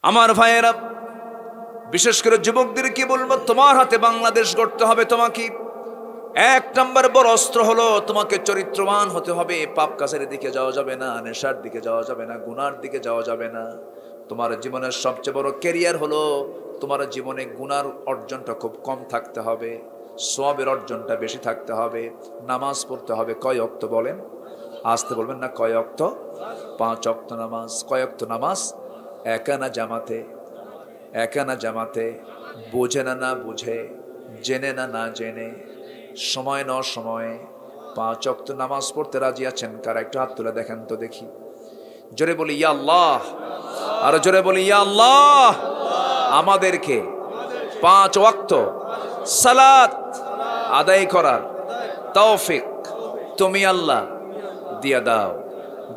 আমার ভাইয়েরা, বিশেষ করে যুবকদের কি বলবো, তোমার হাতে বাংলাদেশ গড়তে হবে। তোমাকে এক নম্বর বড় অস্ত্র হলো তোমাকে চরিত্রবান হতে হবে। পাপ কাজের দিকে যাওয়া যাবে না, নেশার দিকে যাওয়া যাবে না, গুনার দিকে যাওয়া যাবে না। তোমার জীবনের সবচেয়ে বড় ক্যারিয়ার হলো তোমার জীবনে গুনার অর্জনটা খুব কম থাকতে হবে, সওয়াবের অর্জনটা বেশি থাকতে হবে। নামাজ পড়তে হবে কয় ওয়াক্ত বলেন? আসতে বলবেন না, কয় ওয়াক্ত? 5 ওয়াক্ত নামাজ। কয় ওয়াক্ত নামাজ? একা না জামাতে? একা না জামাতে? বোঝে না না বুঝে, জেনে না না জেনে, সময় ন সময়ে 5 ওয়াক্ত নামাজ পড়তে রাজি আছেন কারা? একটু হাত তুলে দেখেন তো দেখি। জোরে বলি ইয়া আল্লাহ, আরো জোরে বলি ইয়া আল্লাহ। আমাদেরকে 5 ওয়াক্ত সালাত আদায় করার তৌফিক তুমি আল্লাহ দিয়া দাও।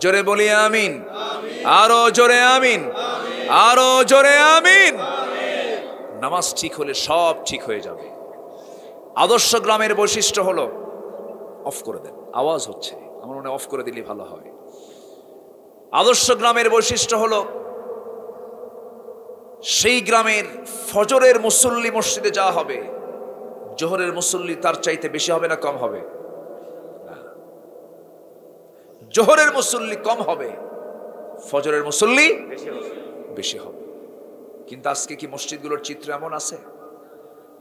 জোরে বলি আমিন, আরো জোরে আমিন, আরো জোরে আমিন। নামাজ ঠিক হলে সব ঠিক হয়ে যাবে। আদর্শ গ্রামের বৈশিষ্ট্য হলো, অফ করে দেন, আওয়াজ হচ্ছে, আমার মনে অফ করে দিলে ভালো হয়। আদর্শ গ্রামের বৈশিষ্ট্য হলো সেই গ্রামের ফজরের মুসল্লি মসজিদে যাওয়া হবে, জোহরের মুসল্লি তার চাইতে বেশি হবে না কম হবে? জোহরের মুসল্লি কম হবে, ফজরের মুসল্লি বেশি হবে। কিন্তু আজকে কি মসজিদগুলোর চিত্র এমন আছে?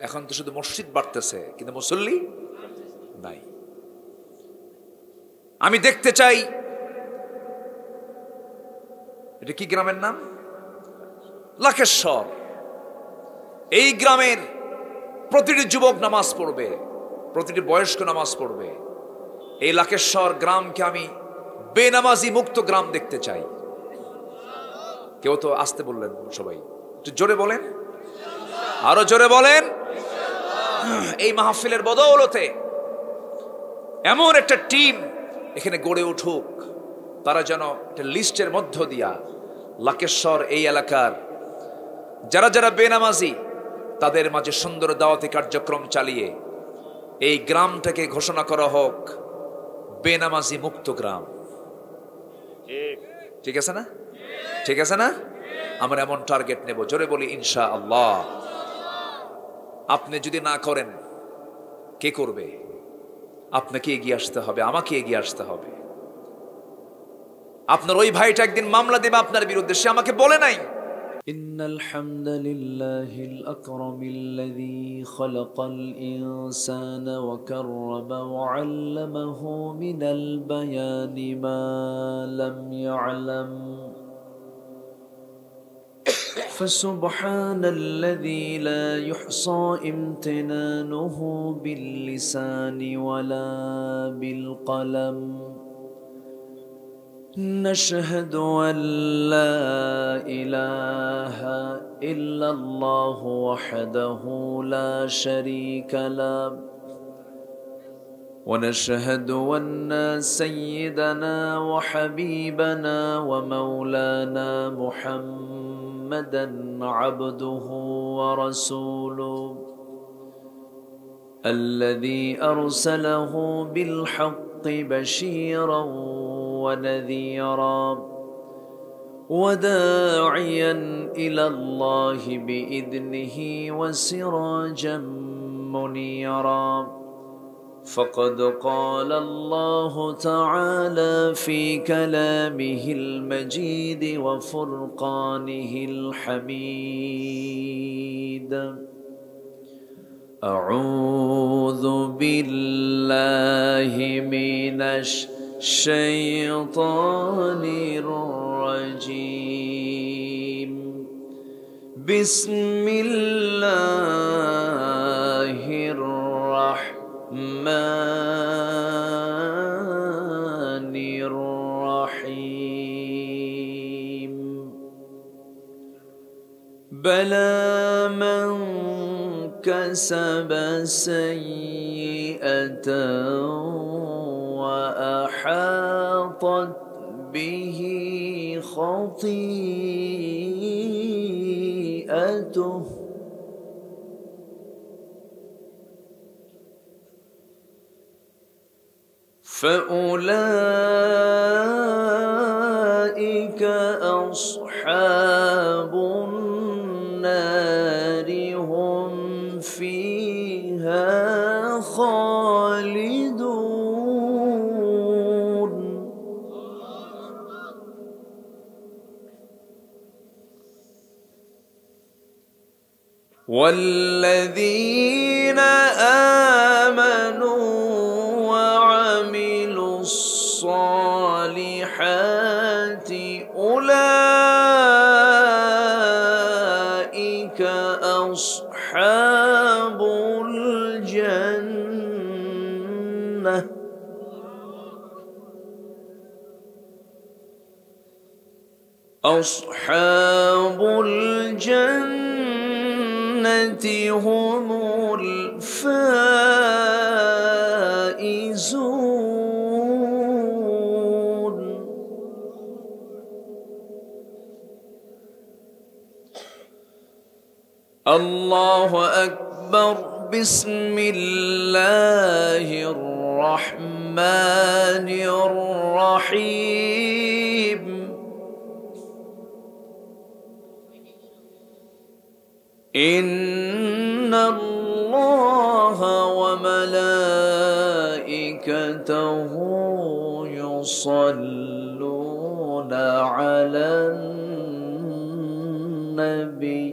এখন তো শুধু মসজিদ বাড়তেছে কিন্তু মুসল্লি নাই। আমি দেখতে চাই, এটা কি গ্রামের নাম? লাকেশ্বর। এই গ্রামের প্রতিটি যুবক নামাজ পড়বে, প্রতিটি বয়স্ক নামাজ পড়বে। এই লাকেশ্বর গ্রামকে আমি বেনামাজি মুক্ত গ্রাম দেখতে চাই। কেউ তো আসতে বললেন, সবাই একটু জোরে বলেন, আরো জোরে বলেন। এই মাহফিলের বদৌলতে এমন একটা টিম এখানে গড়ে উঠুক, তারা যেন একটা লিস্টের মধ্য দিয়া লাকেশ্বর এই এলাকার যারা যারা বেনামাজি তাদের মাঝে সুন্দর দাওয়াতি কার্যক্রম চালিয়ে এই গ্রামটাকে ঘোষণা করা হোক বেনামাজি মুক্ত গ্রাম। ঠিক আছে না? ঠিক আছে না? আমরা এমন টার্গেট নেব। জোরে বলি ইনশাআল্লাহ। আপনি যদি না করেন কে করবে? আপনাকে এগিয়ে আসতে হবে, আমাকে এগিয়ে আসতে হবে। আপনার ওই ভাইটা একদিন মামলা দেবে আপনার বিরুদ্ধে, সে আমাকে বলে নাই। ইন্নাল হামদালিল্লাহিল আকরামিল্লাযী খালাকাল ইনসানা ওয়া কাররামা ওয়া 'আল্লামাহু মিনাল বায়ানি মা লাম ইয়া'লাম। فسبحان الذي لا يحصى امتنانه باللسان ولا بالقلم. نشهد أن لا إله إلا الله وحده لا شريك له، ونشهد أن سيدنا وحبيبنا ومولانا محمدًا عبده ورسوله الذي أرسله بالحق بشيرًا ونذيرًا وداعيًا إلى الله بإذنه وسراجًا منيرًا. فقد قال الله تعالى في كلامه المجيد وفرقانه الحميد: أعوذ بالله من الشيطان الرجيم. بسم الله الرحمن الرحيم. بلى من كسب سيئة وأحاطت به خطيئته فأولئك أصحاب النار والذين آمنوا وعملوا الصالحات أولئك أصحاب الجنة أصحاب الجنة هم الفائزون. الله أكبر. بسم الله الرحمن الرحيم. إن الله وملائكته يصلون على النبي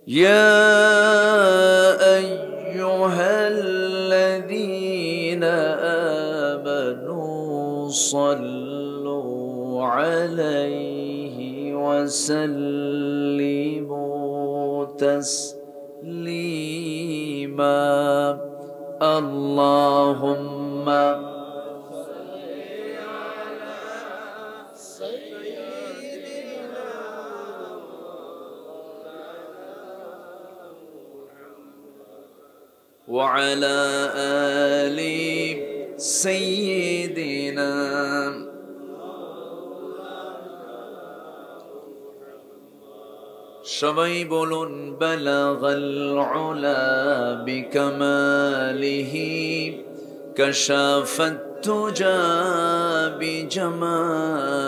يا أيها الذين آمنوا صلوا عليه وسلموا تسليما. اللهم وعلى آل سيدنا সবাই বলুন بلغ العلا بكماله كشف التجى بجماله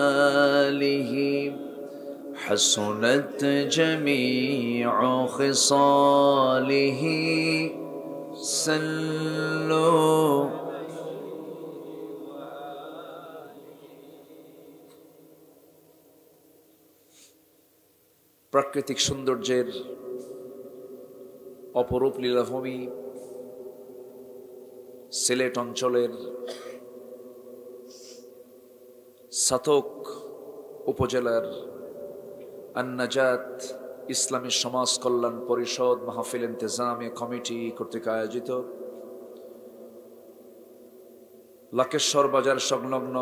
حسنت جميع خصاله صلوا. প্রাকৃতিক সৌন্দর্যের অপরূপ লীলাভূমি সিলেট অঞ্চলের সাতক উপজেলার আন-নাজাত ইসলামী সমাজ কল্যাণ পরিষদ মাহফিল ইন্তেজামী কমিটি কর্তৃক আয়োজিত লাকেশ্বর বাজার সংলগ্ন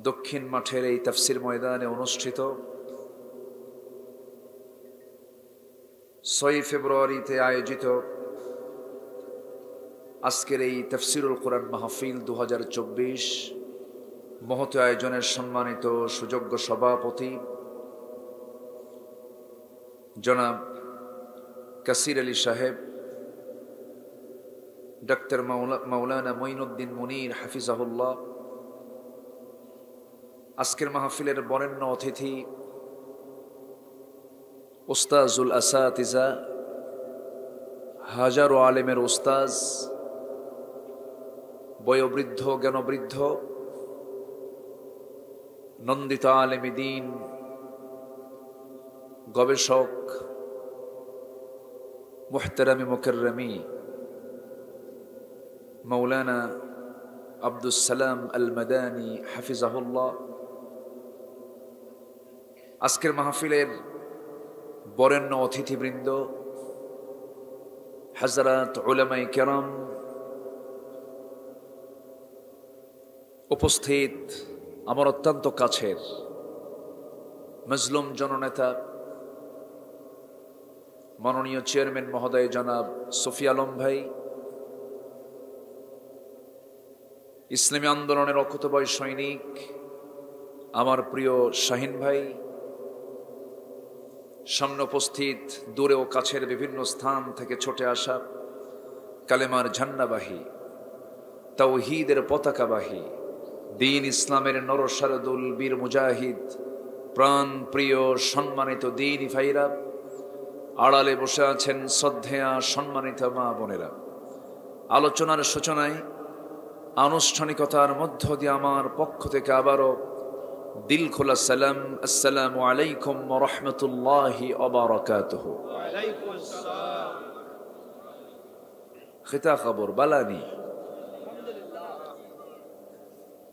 দক্ষিণ মাঠের এই তাফসির ময়দানে অনুষ্ঠিত 6 ফেব্রুয়ারিতে আয়োজিত আজকের এই তাফসিরুল কোরআন মাহফিল 2024 মহৎ আয়োজনের সম্মানিত সুযোগ্য সভাপতি জনাব কাসির আলী সাহেব, ডক্টর মাওলানা মঈনুদ্দিন মুনির হাফিজাহুল্লাহ, আজকের মাহফিলের বরেণ্য অতিথি উস্তাজুল আসাতিজা, হাজারো আলেমের উস্তাজ, বয়োবৃদ্ধ জ্ঞানবৃদ্ধ, নন্দিত আলেমী দ্বীন, গবেষক, মুহতারামি মুকাররমি মাওলানা আব্দুস সালাম আল মাদানী হাফিজাহুল্লাহ, আজকের মাহফিলের বরেণ্য অতিথিবৃন্দ, হযরত উলামায়ে কেরাম, উপস্থিত আমার অত্যন্ত কাছের মজলুম জননেতা মাননীয় চেয়ারম্যান মহোদয় জনাব সফি আলম ভাই, ইসলামী আন্দোলনের অকুতোভয় সৈনিক আমার প্রিয় শাহিন ভাই, সামনে উপস্থিত দূরে ও কাছের বিভিন্ন স্থান থেকে ছুটে আসা কালেমার ঝান্ডাবাহী, তাওহীদের পতাকাবাহী, দ্বীন ইসলামের নরসারদুল বীর মুজাহিদ, প্রাণ প্রিয় সম্মানিত দ্বীনি ভাইরা, আড়ালে বসে আছেন শ্রদ্ধেয়া সম্মানিত মা বোনেরা, আলোচনার সূচনায় আনুষ্ঠানিকতার মধ্য দিয়ে আমার পক্ষ থেকে আবারও দিল খোলা সালাম, আসসালামু আলাইকুম ওয়া রাহমাতুল্লাহি ওয়া বারাকাতুহু। খিতা খবর বালানি,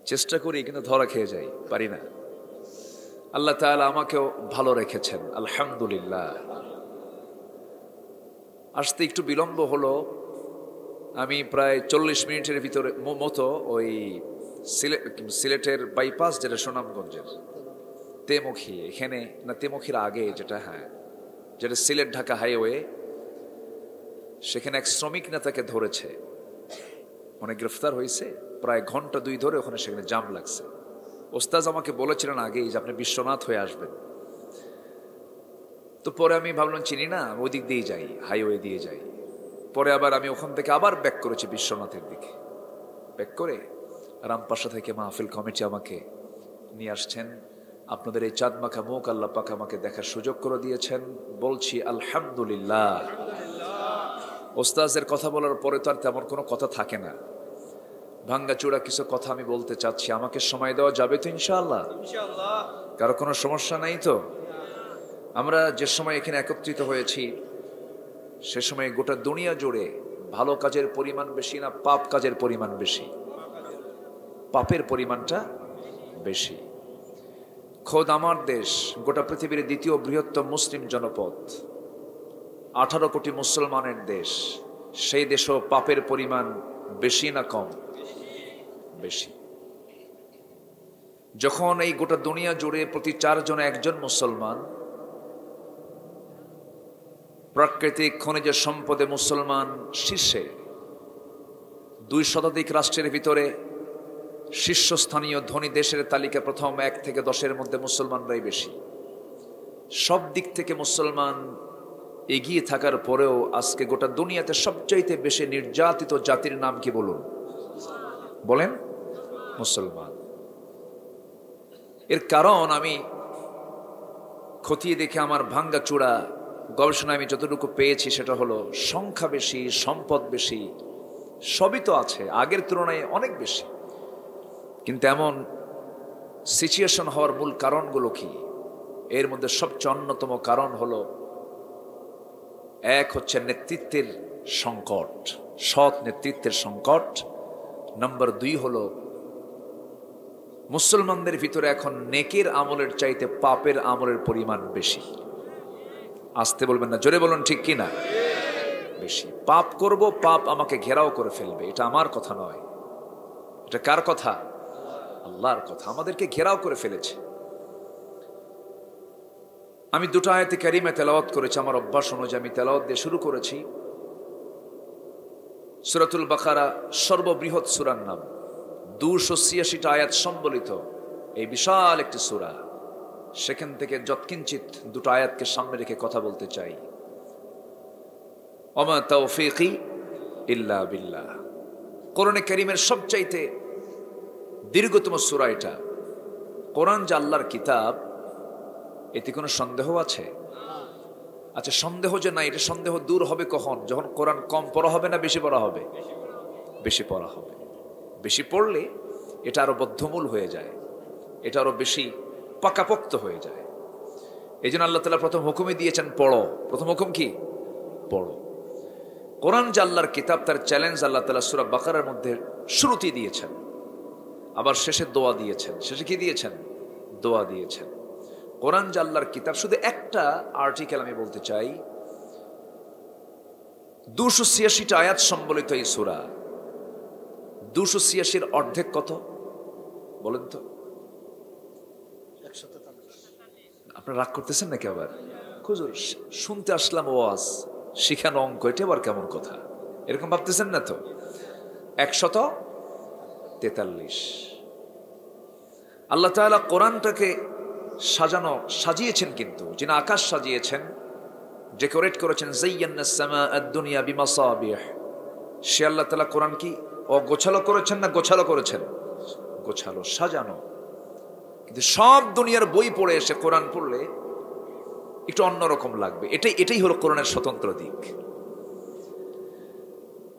চেষ্টা করি কিন্তু ধরা খেয়ে যাই, পারি না। আল্লাহ তাআলা আমাকেও ভালো রেখেছেন, আলহামদুলিল্লাহ। আসতে একটু বিলম্ব হলো, আমি প্রায় 40 মিনিটের ভিতরে মতো ওই সিলেটের বাইপাস, যেটা সুনামগঞ্জের তেমুখী, এখানে না তেমুখীর আগে যেটা, হ্যাঁ যেটা সিলেট ঢাকা হাইওয়ে, সেখানে এক শ্রমিক নেতাকে ধরেছে, মানে গ্রেফতার হয়েছে। প্রায় ঘন্টা 2 ধরে ওখানে সেখানে জাম লাগছে। ওস্তাজ আমাকে বলেছিলেন আগেই যে আপনি বিশ্বনাথ হয়ে আসবেন। তো পরে আমি ভাবলাম চিনি না, ওই দিক দিয়ে যাই, হাইওয়ে দিয়ে যাই। পরে আবার আমি ওখান থেকে আবার ব্যাক করেছি বিশ্বনাথের দিকে। ব্যাক করে রামপাশা থেকে মাহফিল কমিটি আমাকে নিয়ে আসছেন। আপনাদের এই চাঁদ মাখা মুখ আল্লাহ পাক আমাকে দেখার সুযোগ করে দিয়েছেন, বলছি আলহামদুলিল্লাহ। ওস্তাজের কথা বলার পরে তো আর তেমন কোনো কথা থাকে না, ভাঙ্গাচূড়া কিছু কথা আমি বলতে চাচ্ছি। আমাকে সময় দেওয়া যাবে তো ইনশাআল্লাহ? কারো কোনো সমস্যা নাই তো? আমরা যে সময় এখানে একত্রিত হয়েছি, সে সময় গোটা দুনিয়া জুড়ে ভালো কাজের পরিমাণ বেশি না পাপ কাজের পরিমাণ বেশি? পাপের পরিমাণটা বেশি। খোদ আমার দেশ গোটা পৃথিবীর দ্বিতীয় বৃহত্তম মুসলিম জনপদ, 18 কোটি মুসলমানের দেশ, সেই দেশও পাপের পরিমাণ বেশি না কম? বেশি। যখন এই গোটা দুনিয়া জুড়ে প্রতি 4 জনে 1 জন মুসলমান, প্রাকৃতিক খনিজ সম্পদে মুসলমান শীর্ষে, 2 শতাধিক রাষ্ট্রের ভিতরে শীর্ষস্থানীয় ধনী দেশের তালিকা প্রথম 1 থেকে 10-এর মধ্যে মুসলমানরাই বেশি। সব দিক থেকে মুসলমান এগিয়ে থাকার পরেও আজকে গোটা দুনিয়াতে সবচাইতে বেশি নির্যাতিত জাতির নাম কি বলুন? বলেন, মুসলমান। এর কারণ আমি খতিয়ে দেখে আমার ভাঙ্গাচূড়া গবেষণা আমি যতটুকু পেয়েছি সেটা হলো, সংখ্যা বেশি, সম্পদ বেশি, সবই তো আছে, আগের তুলনায় অনেক বেশি। কিন্তু এমন সিচুয়েশন হওয়ার মূল কারণগুলো কি? এর মধ্যে সবচেয়ে অন্যতম কারণ হলো, 1 হচ্ছে নেতৃত্বের সংকট, সৎ নেতৃত্বের সংকট। নাম্বার 2 হলো মুসলমানদের ভিতরে এখন নেকের আমলের চাইতে পাপের আমলের পরিমাণ বেশি। আসতে বলবেন না, জোরে বলুন ঠিক কি না? বেশি। পাপ করব, পাপ আমাকে ঘেরাও করে ফেলবে, এটা আমার কথা নয়। এটা কার কথা? আল্লাহর কথা। আমাদেরকে ঘেরাও করে ফেলেছে। আমি 2টা আয়াতে কারিমা তেলাওয়াত করেছি, আমার অভ্যাস অনুযায়ী আমি তেলাওয়াত দিয়ে শুরু করেছি। সূরাতুল বাকারা সর্ববৃহৎ সূরার নাম, 286টা আয়াত সম্বলিত এই বিশাল একটি সূরা। সেখান থেকে যৎকিঞ্চিত 2টা আয়াতকে সামনে রেখে কথা বলতে চাই। ওমা তাওফীকি ইল্লা বিল্লাহ। কোরআনে কারীমের সবচাইতে দীর্ঘতম সূরা এটা। কোরআন যে আল্লাহর কিতাব, এতে কোনো সন্দেহ আছে? আচ্ছা, সন্দেহ যে নাই, এটা সন্দেহ দূর হবে কখন? যখন কোরআন কম পড়া হবে না বেশি পড়া হবে? বেশি পড়া হবে। বেশি পড়লে এটা আরো বদ্ধমূল হয়ে যায়, এটা আরো বেশি পাকাপোক্ত হয়ে যায়। এই জন্য আল্লাহ তাআলা প্রথম হুকুমই দিয়েছেন পড়ো। প্রথম হুকুম কি? পড়ো। কোরআন যে আল্লাহর কিতাব, তার চ্যালেঞ্জ আল্লাহ তাআলা সূরা বাকারার মধ্যে শুরুতেই দিয়েছেন, আবার শেষে দোয়া দিয়েছেন। শেষে কি দিয়েছেন? দোয়া দিয়েছেন। কোরআন যে আল্লাহর কিতাব, শুধু একটা আর্টিকেল আমি বলতে চাই, 286টা আয়াত সম্বলিত এই সূরা। 286-র অর্ধেক কত বলেন তো? আপনারা রাগ করতেছেন নাকি? আবার হুজুর শুনতে আসলাম ওয়াজ, শিখানো অঙ্ক, এটা আবার কেমন কথা? এরকম ভাবতেছেন না তো? 143। আল্লাহ তাআলা কোরআনটাকে সাজিয়েছেন, কিন্তু যিনি আকাশ সাজিয়েছেন, ডেকোরেট করেছেন, যায়্যানাস সামাআদ দুনিয়া বিমাসাবিহ, সে আল্লাহ তাআলা কোরআন কি অগোছালো করেছেন না গোছালো করেছেন? গোছালো, সাজানো। কিন্তু সব দুনিয়ার বই পড়ে এসে কোরআন পড়লে একটু অন্যরকম লাগবে। এটাই হলো কোরআনের স্বতন্ত্র দিক।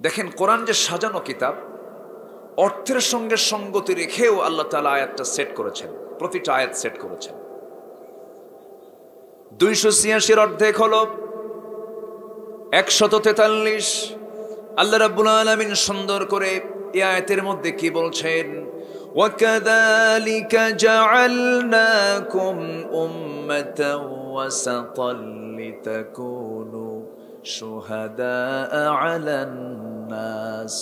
দেখেন, কোরআন যে সাজানো কিতাব, অর্থের সঙ্গে সঙ্গতি রেখেও আল্লাহ তাআলা আয়াতটা সেট করেছেন, প্রতিটা আয়াত সেট করেছেন। 286 অর্ধেক হলো 143। আল্লাহ রাব্বুল আলামিন সুন্দর করে এই আয়াতের মধ্যে কি বলছেন? وَكَذَلِكَ جَعَلْنَاكُمْ أُمَّةً وَسَطًا لِتَكُونُوا شُهَدَاءَ عَلَى النَّاسِ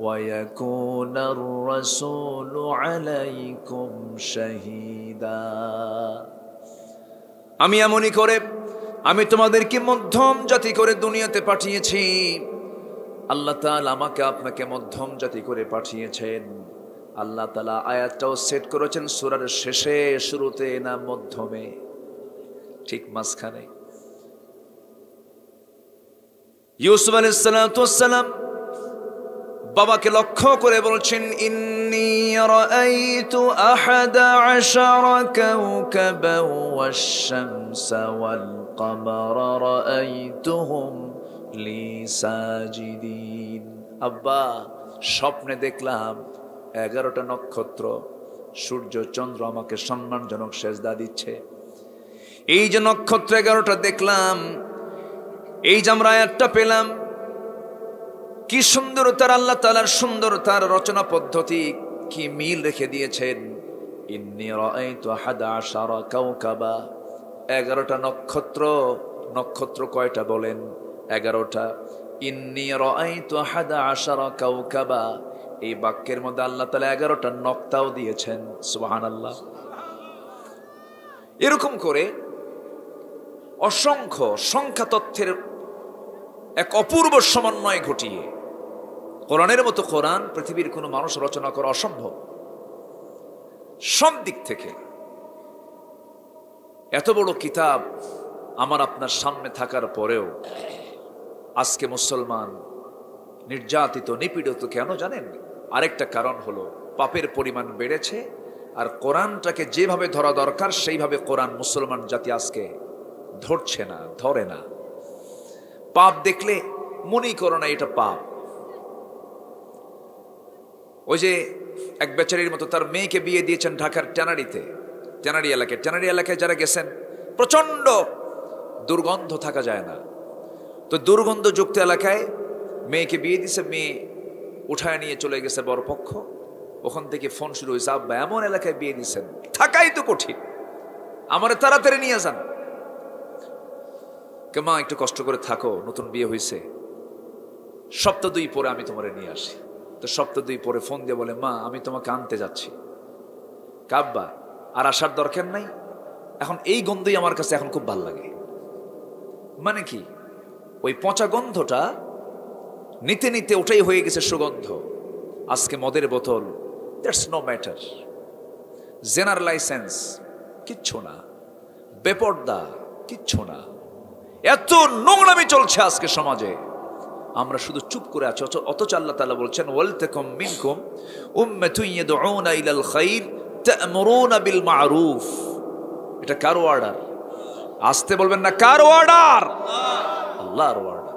وَيَكُونَ الرَّسُولُ عَلَيْكُمْ شَهِيدًا। আমি এমনই করে আমি তোমাদেরকে মধ্যম জাতি করে দুনিয়াতে পাঠিয়েছি। আল্লাহ তাআলা আমাকে আপনাকে মধ্যম জাতি করে পাঠিয়েছেন। আল্লাহ তাআলা আয়াতটাও সেট করেছেন সূরার শেষে, শুরুতে না মধ্যমে, ঠিক মাঝখানে। ইউসুফ আলাইহিস সালাতু ওয়াস সালাম বাবাকে লক্ষ্য করে বলছেন, ইন্নী রাআইতু আহাদা আশারা কাওকাবান ওয়াশ-শামসা ওয়াল কামারা রাআইতুহুম লি সাজিদিন। আব্বা, স্বপ্নে দেখলাম 11টা নক্ষত্র, সূর্য চন্দ্র আমাকে সম্মানজনক সেজদা দিচ্ছে। এই যে নক্ষত্র 11টা দেখলাম, এই যে আমরা আয়াতটা পেলাম, কি সুন্দরতার, আল্লাহ তাআলার সুন্দরতার রচনা পদ্ধতি কি মিল রেখে দিয়েছেন। ইন্নী রাআইতু আহাদা আশারা কাওকাবা, 11টা নক্ষত্র। নক্ষত্র কয়টা বলেন? 11টা। ইন্নী রাআইতু আহাদা আশারা কাওকাবা, এই বাক্যের মধ্যে আল্লাহ তাআলা 11টা নক্তাও দিয়েছেন। সুবহানাল্লাহ। এরকম করে অসংখ্য সংখ্যা তথ্যের এক অপূর্ব সমন্বয় ঘটিয়ে কোরআনের মতো কোরআন পৃথিবীর কোনো মানুষ রচনা করা অসম্ভব। সব দিক থেকে এত বড় কিতাব আমার আপনার সামনে থাকার পরেও আজকে মুসলমান নির্যাতিত, নিপীড়িত কেন জানেন? আরেকটা কারণ হলো পাপের পরিমাণ বেড়েছে, আর কোরআনটাকে যেভাবে ধরা দরকার সেইভাবে কোরআন মুসলমান জাতি আজকে ধরছে না, ধরে না। পাপ দেখলে মনেই করো না এটা পাপ। ওই যে এক বেচারির মতো তার মেয়েকে বিয়ে দিয়েছেন ঢাকার ট্যানারিতে, ট্যানারি এলাকায় যারা গেছেন, প্রচন্ড দুর্গন্ধ থাকা যায় না। তো দুর্গন্ধযুক্ত এলাকায় মেয়েকে বিয়ে দিছে, মেয়ে উঠায় নিয়ে চলে গেছে বরপক্ষ। ওখান থেকে ফোন শুরু হয়েছে, আব্বা এমন এলাকায় বিয়ে দিচ্ছেন, থাকাই তো কঠিন, আমারে তাড়াতাড়ি নিয়ে যান। মা একটু কষ্ট করে থাকো, নতুন বিয়ে হয়েছে, সপ্তাহ 2 পরে আমি তোমারে নিয়ে আসি। তো সপ্তাহ 2 পরে ফোন দিয়ে বলে, মা আমি তোমাকে আনতে যাচ্ছি। কাব্বা আর আসার দরকার নাই, এখন এই গন্ধই আমার কাছে এখন খুব ভালো লাগে। মানে কি, ওই পচা গন্ধটা নিতে নিতে ওটাই হয়ে গেছে সুগন্ধ। আজকে মদের বোতল, দ্যাটস নো ম্যাটার। জেনার লাইসেন্স কিচ্ছু না, বেপর্দা কিচ্ছু না। এত নোংরামি চলছে আজকে সমাজে, আমরা শুধু চুপ করে আছি। অথচ আল্লাহ তাআলা বলছেন, ওয়ালতাকুম মিনকুম উম্মাতুন ইয়াদউনা ইলাল খাইর তা'মুরুনা বিল মা'রুফ। এটা কার অর্ডার? আসতে বলবেন না, কার অর্ডার? আল্লাহর অর্ডার।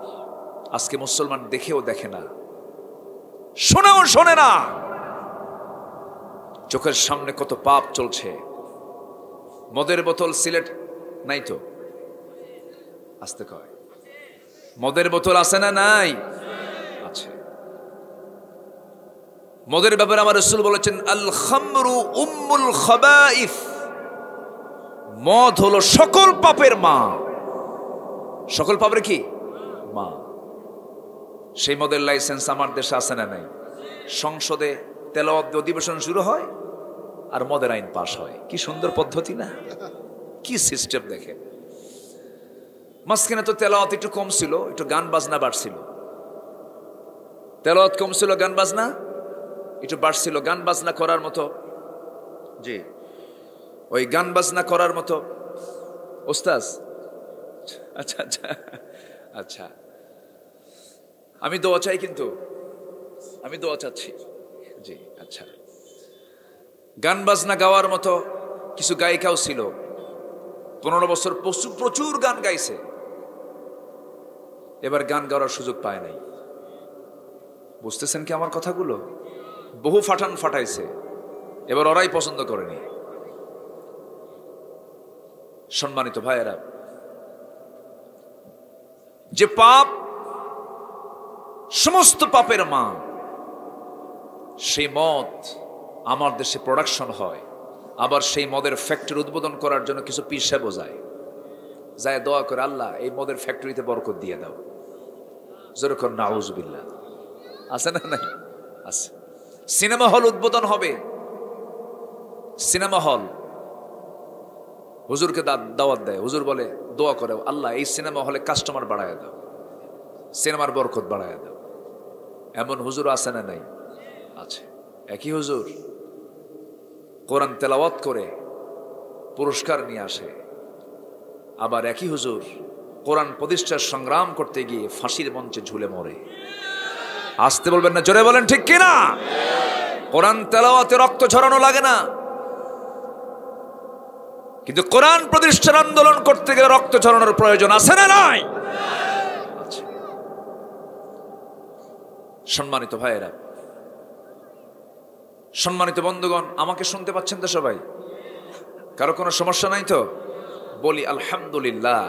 আজকে মুসলমান দেখেও দেখে না, শোনেও শোনে না। চোখের সামনে কত পাপ চলছে। মদের বোতল সিলেট নাই তো? আসতে কয়, মদের বোতল আছে না নাই? আছে। মদের ব্যাপারে আমার রাসূল বলেছেন, আল খামরু উম্মুল খাবাইস। মদ হলো সকল পাপের মা। সকল পাপের কি মা? সেই মদের লাইসেন্স আমার দেশে আছে না নাই? সংসদে তেলাওয়াত অধিবেশন শুরু হয় আর মদের আইন পাশ হয়। কি সুন্দর পদ্ধতি না? কি সিস্টেম দেখে। মাঝখানে তো তেলাওয়াত একটু কম ছিল, একটু গান বাজনা বাড়ছিল। তেলাওয়াত কম ছিল, গান বাজনা একটু বাড়ছিল। গান বাজনা করার মতো, জি ওই গান বাজনা করার মতো ওস্তাজ। আচ্ছা আচ্ছা আচ্ছা, আমি দোয়া চাই, কিন্তু আমি দোয়া চাচ্ছি। জি আচ্ছা, গান বাজনা গাওয়ার মতো কিছু গায়িকাও ছিল। 15 বছর প্রচুর গান গাইছে, এবার গান গাওয়ার সুযোগ পায় নাই। বুঝতেছেন কি আমার কথাগুলো? বহু ফাটান ফাটাইছে, এবার ওরাই পছন্দ করেনি। সম্মানিত ভাইয়েরা, যে পাপ সমস্ত পাপের মা, সেই মদ আমার দেশে প্রোডাকশন হয়, আবার সেই মদের ফ্যাক্টরি উদ্বোধন করার জন্য কিছু পীর সাহেব যায় দোয়া করে, আল্লাহ এই মদের ফ্যাক্টরিতে বরকত দিয়ে দাও। যেরকম নাউজুবিল্লাহ আছে না? নাই আছে। সিনেমা হল উদ্বোধন হবে, সিনেমা হল হুজুরকে দাওয়াত দেয়, হুজুর বলে দোয়া করে, আল্লাহ এই সিনেমা হলে কাস্টমার বাড়ায় দাও, সিনেমার বরকত বাড়ায় দাও। এমন হুজুর আছে না? নাই আছে। একই হুজুর কোরআন তেলাওয়াত করে পুরস্কার নিয়ে আসে, আবার একই হুজুর কোরআন প্রতিষ্ঠার সংগ্রাম করতে গিয়ে ফাঁসির মঞ্চে ঝুলে মরে। আসতে বলবেন না, জোরে বলেন ঠিক কিনা? কোরআন তেলাওয়াতে রক্ত ঝরানো লাগে না, কিন্তু কোরআন প্রতিষ্ঠার আন্দোলন করতে গেলে রক্ত ঝরানোর প্রয়োজন আছে না? নাই আছে। সম্মানিত ভাইয়েরা, সম্মানিত বন্ধুগণ, আমাকে শুনতে পাচ্ছেন তো সবাই? কারো কোনো সমস্যা নাই তো? বলি আলহামদুলিল্লাহ,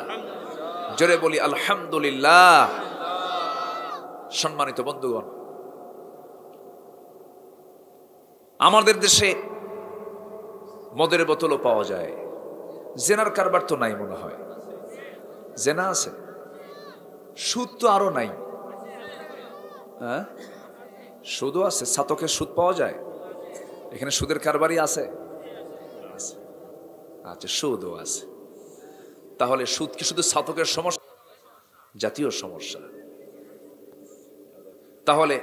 জোরে বলি আলহামদুলিল্লাহ। সম্মানিত বন্ধুগণ, আমাদের দেশে মদের বোতলও পাওয়া যায়, জেনার কারবার তো নাই মনে হয়। জেনা আছে, সুদ তো আরো নাই। হ্যাঁ, সুদও আছে, ছাতকের সুদ পাওয়া যায়। এখানে সুদের কারবারই আছে? আচ্ছা, সুদও আছে। তাহলে সুদ কি শুধু ছাতকের সমস্যা? জাতীয় সমস্যা। তাহলে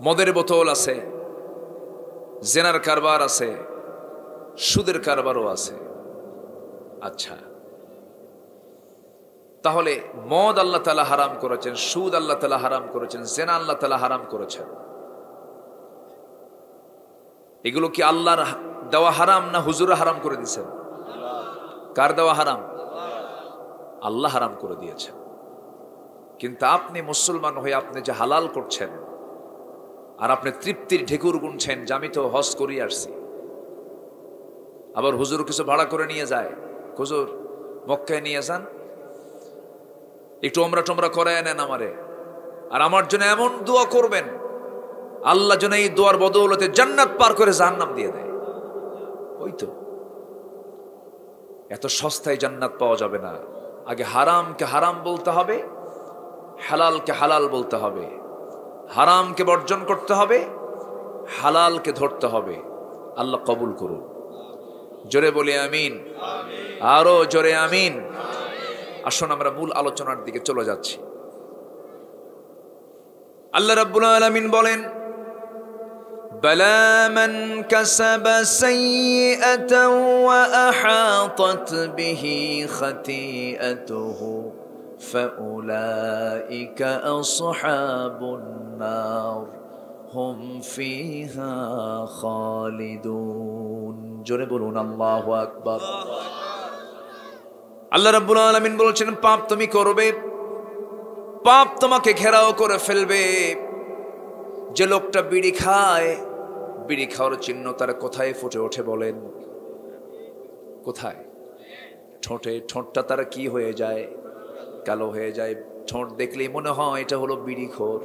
মদের বোতল আছে, জেনার কারবার আছে, সুদের কারবারও আছে। আচ্ছা, তাহলে মদ আল্লাহ তাআলা হারাম করেছেন, সুদ আল্লাহ তাআলা হারাম করেছেন, জেনা আল্লাহ তাআলা হারাম করেছেন। এগুলো কি আল্লাহর দেওয়া হারাম না হুজুর হারাম করে দিয়েছেন? কার দেওয়া হারাম? আল্লাহ হারাম করে দিয়েছেন। কিন্তু আপনি মুসলমান হয়ে আপনি যে হালাল করছেন, আর আপনি তৃপ্তির ঢেকুর গুনছেন যে আমি তো হজ করিয়ে আসছি। আবার হুজুর কিছু ভাড়া করে নিয়ে যায়, হুজুর মক্কায় নিয়ে যান, একটু ওমরা টোমরা করায় নেন আমারে, আর আমার জন্য এমন দোয়া করবেন আল্লাহ যেন এই দোয়ার বদৌলতে জান্নাত পার করে জাহান্নাম দিয়ে দেয়। ওই তো, এত সস্তায় জান্নাত পাওয়া যাবে না। আগে হারামকে হারাম বলতে হবে, হালালকে হালাল বলতে হবে, হারামকে বর্জন করতে হবে, হালালকে ধরতে হবে। আল্লাহ কবুল করুন। জোরে বলি আমিন, আরো জোরে আমিন। আসুন আমরা মূল আলোচনার দিকে চলে যাচ্ছি। আল্লাহ রাব্বুল আলামিন বলেন, বালা মান কাসাবা সাইয়্যাতান ওয়া আহাতাত বিহি খাতিআতুহু ফাউলাইকা আসহাবুন নার হুম ফিহা খালিদুন। জোরে বলুন আল্লাহু আকবার। আল্লাহ রাব্বুল আলামিন বলেছেন, পাপ তুমি করবে, পাপ তোমাকে ঘেরাও করে ফেলবে। যে লোকটা বিড়ি খায়, বিড়ি খাওয়ার চিহ্ন তার কোথায় ফুটে ওঠে বলেন? কোথায়? ঠোঁটে। ঠোঁটটা তার কি হয়ে যায়? কালো হয়ে যায়। ঠোঁট দেখলেই মনে হয় এটা হলো বিড়িখোর।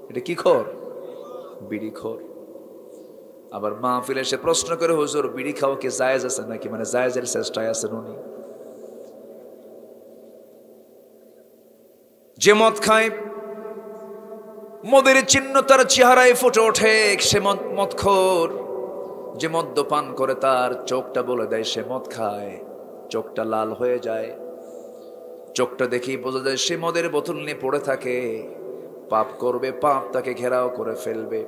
এটা কি খোর? বিড়িখোর। আবার মাহফিলে এসে প্রশ্ন করে, হুজুর বিড়ি খাওয়া কি জায়েজ আছে নাকি? মানে জায়েজের চেষ্টায় আছেন উনি। যে মদ খায়, মদের চিহ্ন তার চেহারায় ফুটে ওঠে, সে মদখোর। যে মদ্যপান করে তার চোখটা বলে দেয় সে মদ খায়। চোখটা লাল হয়ে যায়, চোখটা দেখেই বোঝা যায় সে মদের বোতল নিয়ে পড়ে থাকে। পাপ করবে, পাপ তাকে ঘেরাও করে ফেলবে।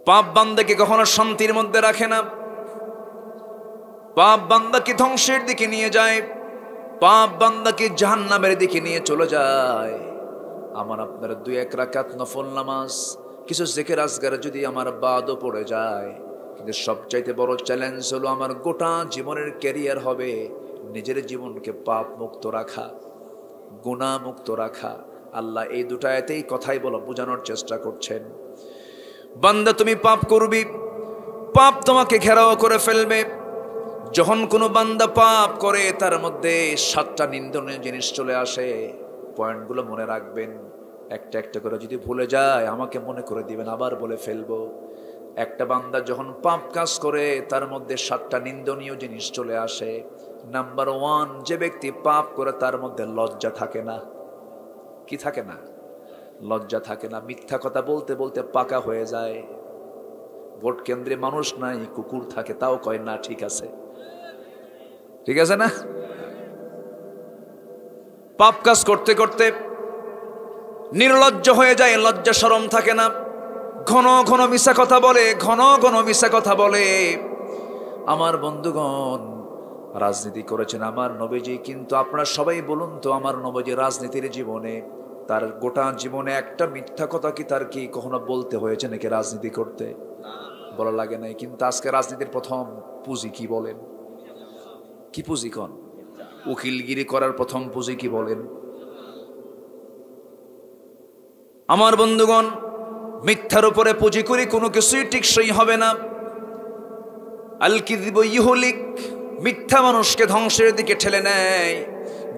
পাপ বান্দাকে কখনো শান্তির মধ্যে রাখে না, পাপ বান্দাকে ধ্বংসের দিকে নিয়ে যায়, পাপ বান্দাকে জাহান্নামের দিকে নিয়ে চলে যায়। আমার আপনার 2-1 রাকাত নফল নামাজ, কিছু জিকির আজকার যদি আমার বাদও পড়ে যায়, কিন্তু সবচাইতে বড় চ্যালেঞ্জ হলো আমার গোটা জীবনের ক্যারিয়ার হবে নিজের জীবনকে পাপ মুক্ত রাখা, গুনাহ মুক্ত রাখা, আল্লাহ এই দুটো আয়াতেই কথাই বলো বোঝানোর চেষ্টা করছেন। বান্দা তুমি পাপ করবি, পাপ তোমাকে ঘেরাও করে ফেলবে। যখন কোনো বান্দা পাপ করে তার মধ্যে 7টা নিন্দনীয় জিনিস চলে আসে। পয়েন্টগুলো মনে রাখবেন, একটা একটা করে যদি ভুলে যায় আমাকে মনে করে দিবেন, আবার বলে ফেলবো। একটা বান্দা যখন পাপ কাজ করে তার মধ্যে 7টা নিন্দনীয় জিনিস চলে আসে। নাম্বার 1, যে ব্যক্তি পাপ করে তার মধ্যে লজ্জা থাকে না। কি থাকে না? লজ্জা থাকে না। মিথ্যা কথা বলতে বলতে পাকা হয়ে যায়। ভোট কেন্দ্রে মানুষ নাই, কুকুর থাকে, তাও কয় না ঠিক আছে। ঠিক আছে না? পাপ কাজ করতে করতে নির্লজ্জ হয়ে যায়, লজ্জা শরম থাকে না। ঘন ঘন মিশা কথা বলে, ঘন ঘন মিশা কথা বলে। আমার বন্ধুগণ, রাজনীতি করেছেন আমার নবীজি, কিন্তু আপনারা সবাই বলুন তো আমার নবীজি রাজনীতির জীবনে, তার গোটা জীবনে একটা মিথ্যা কথা কি তার কি কখনো বলতে হয়েছে নাকি রাজনীতি করতে? বলা লাগে নাই। কিন্তু আজকে রাজনীতির প্রথম পুঁজি কি বলেন? কি পুঁজি কন? উকিলগিরি করার প্রথম পুঁজি কি বলেন? আমার বন্ধুগণ, মিথ্যার উপরে পুঁজি করি কোনো কিছুই টিকসই হবে না। আল কিযিবু ইউহলিক, মিথ্যা মানুষকে ধ্বংসের দিকে ঠেলে নেয়।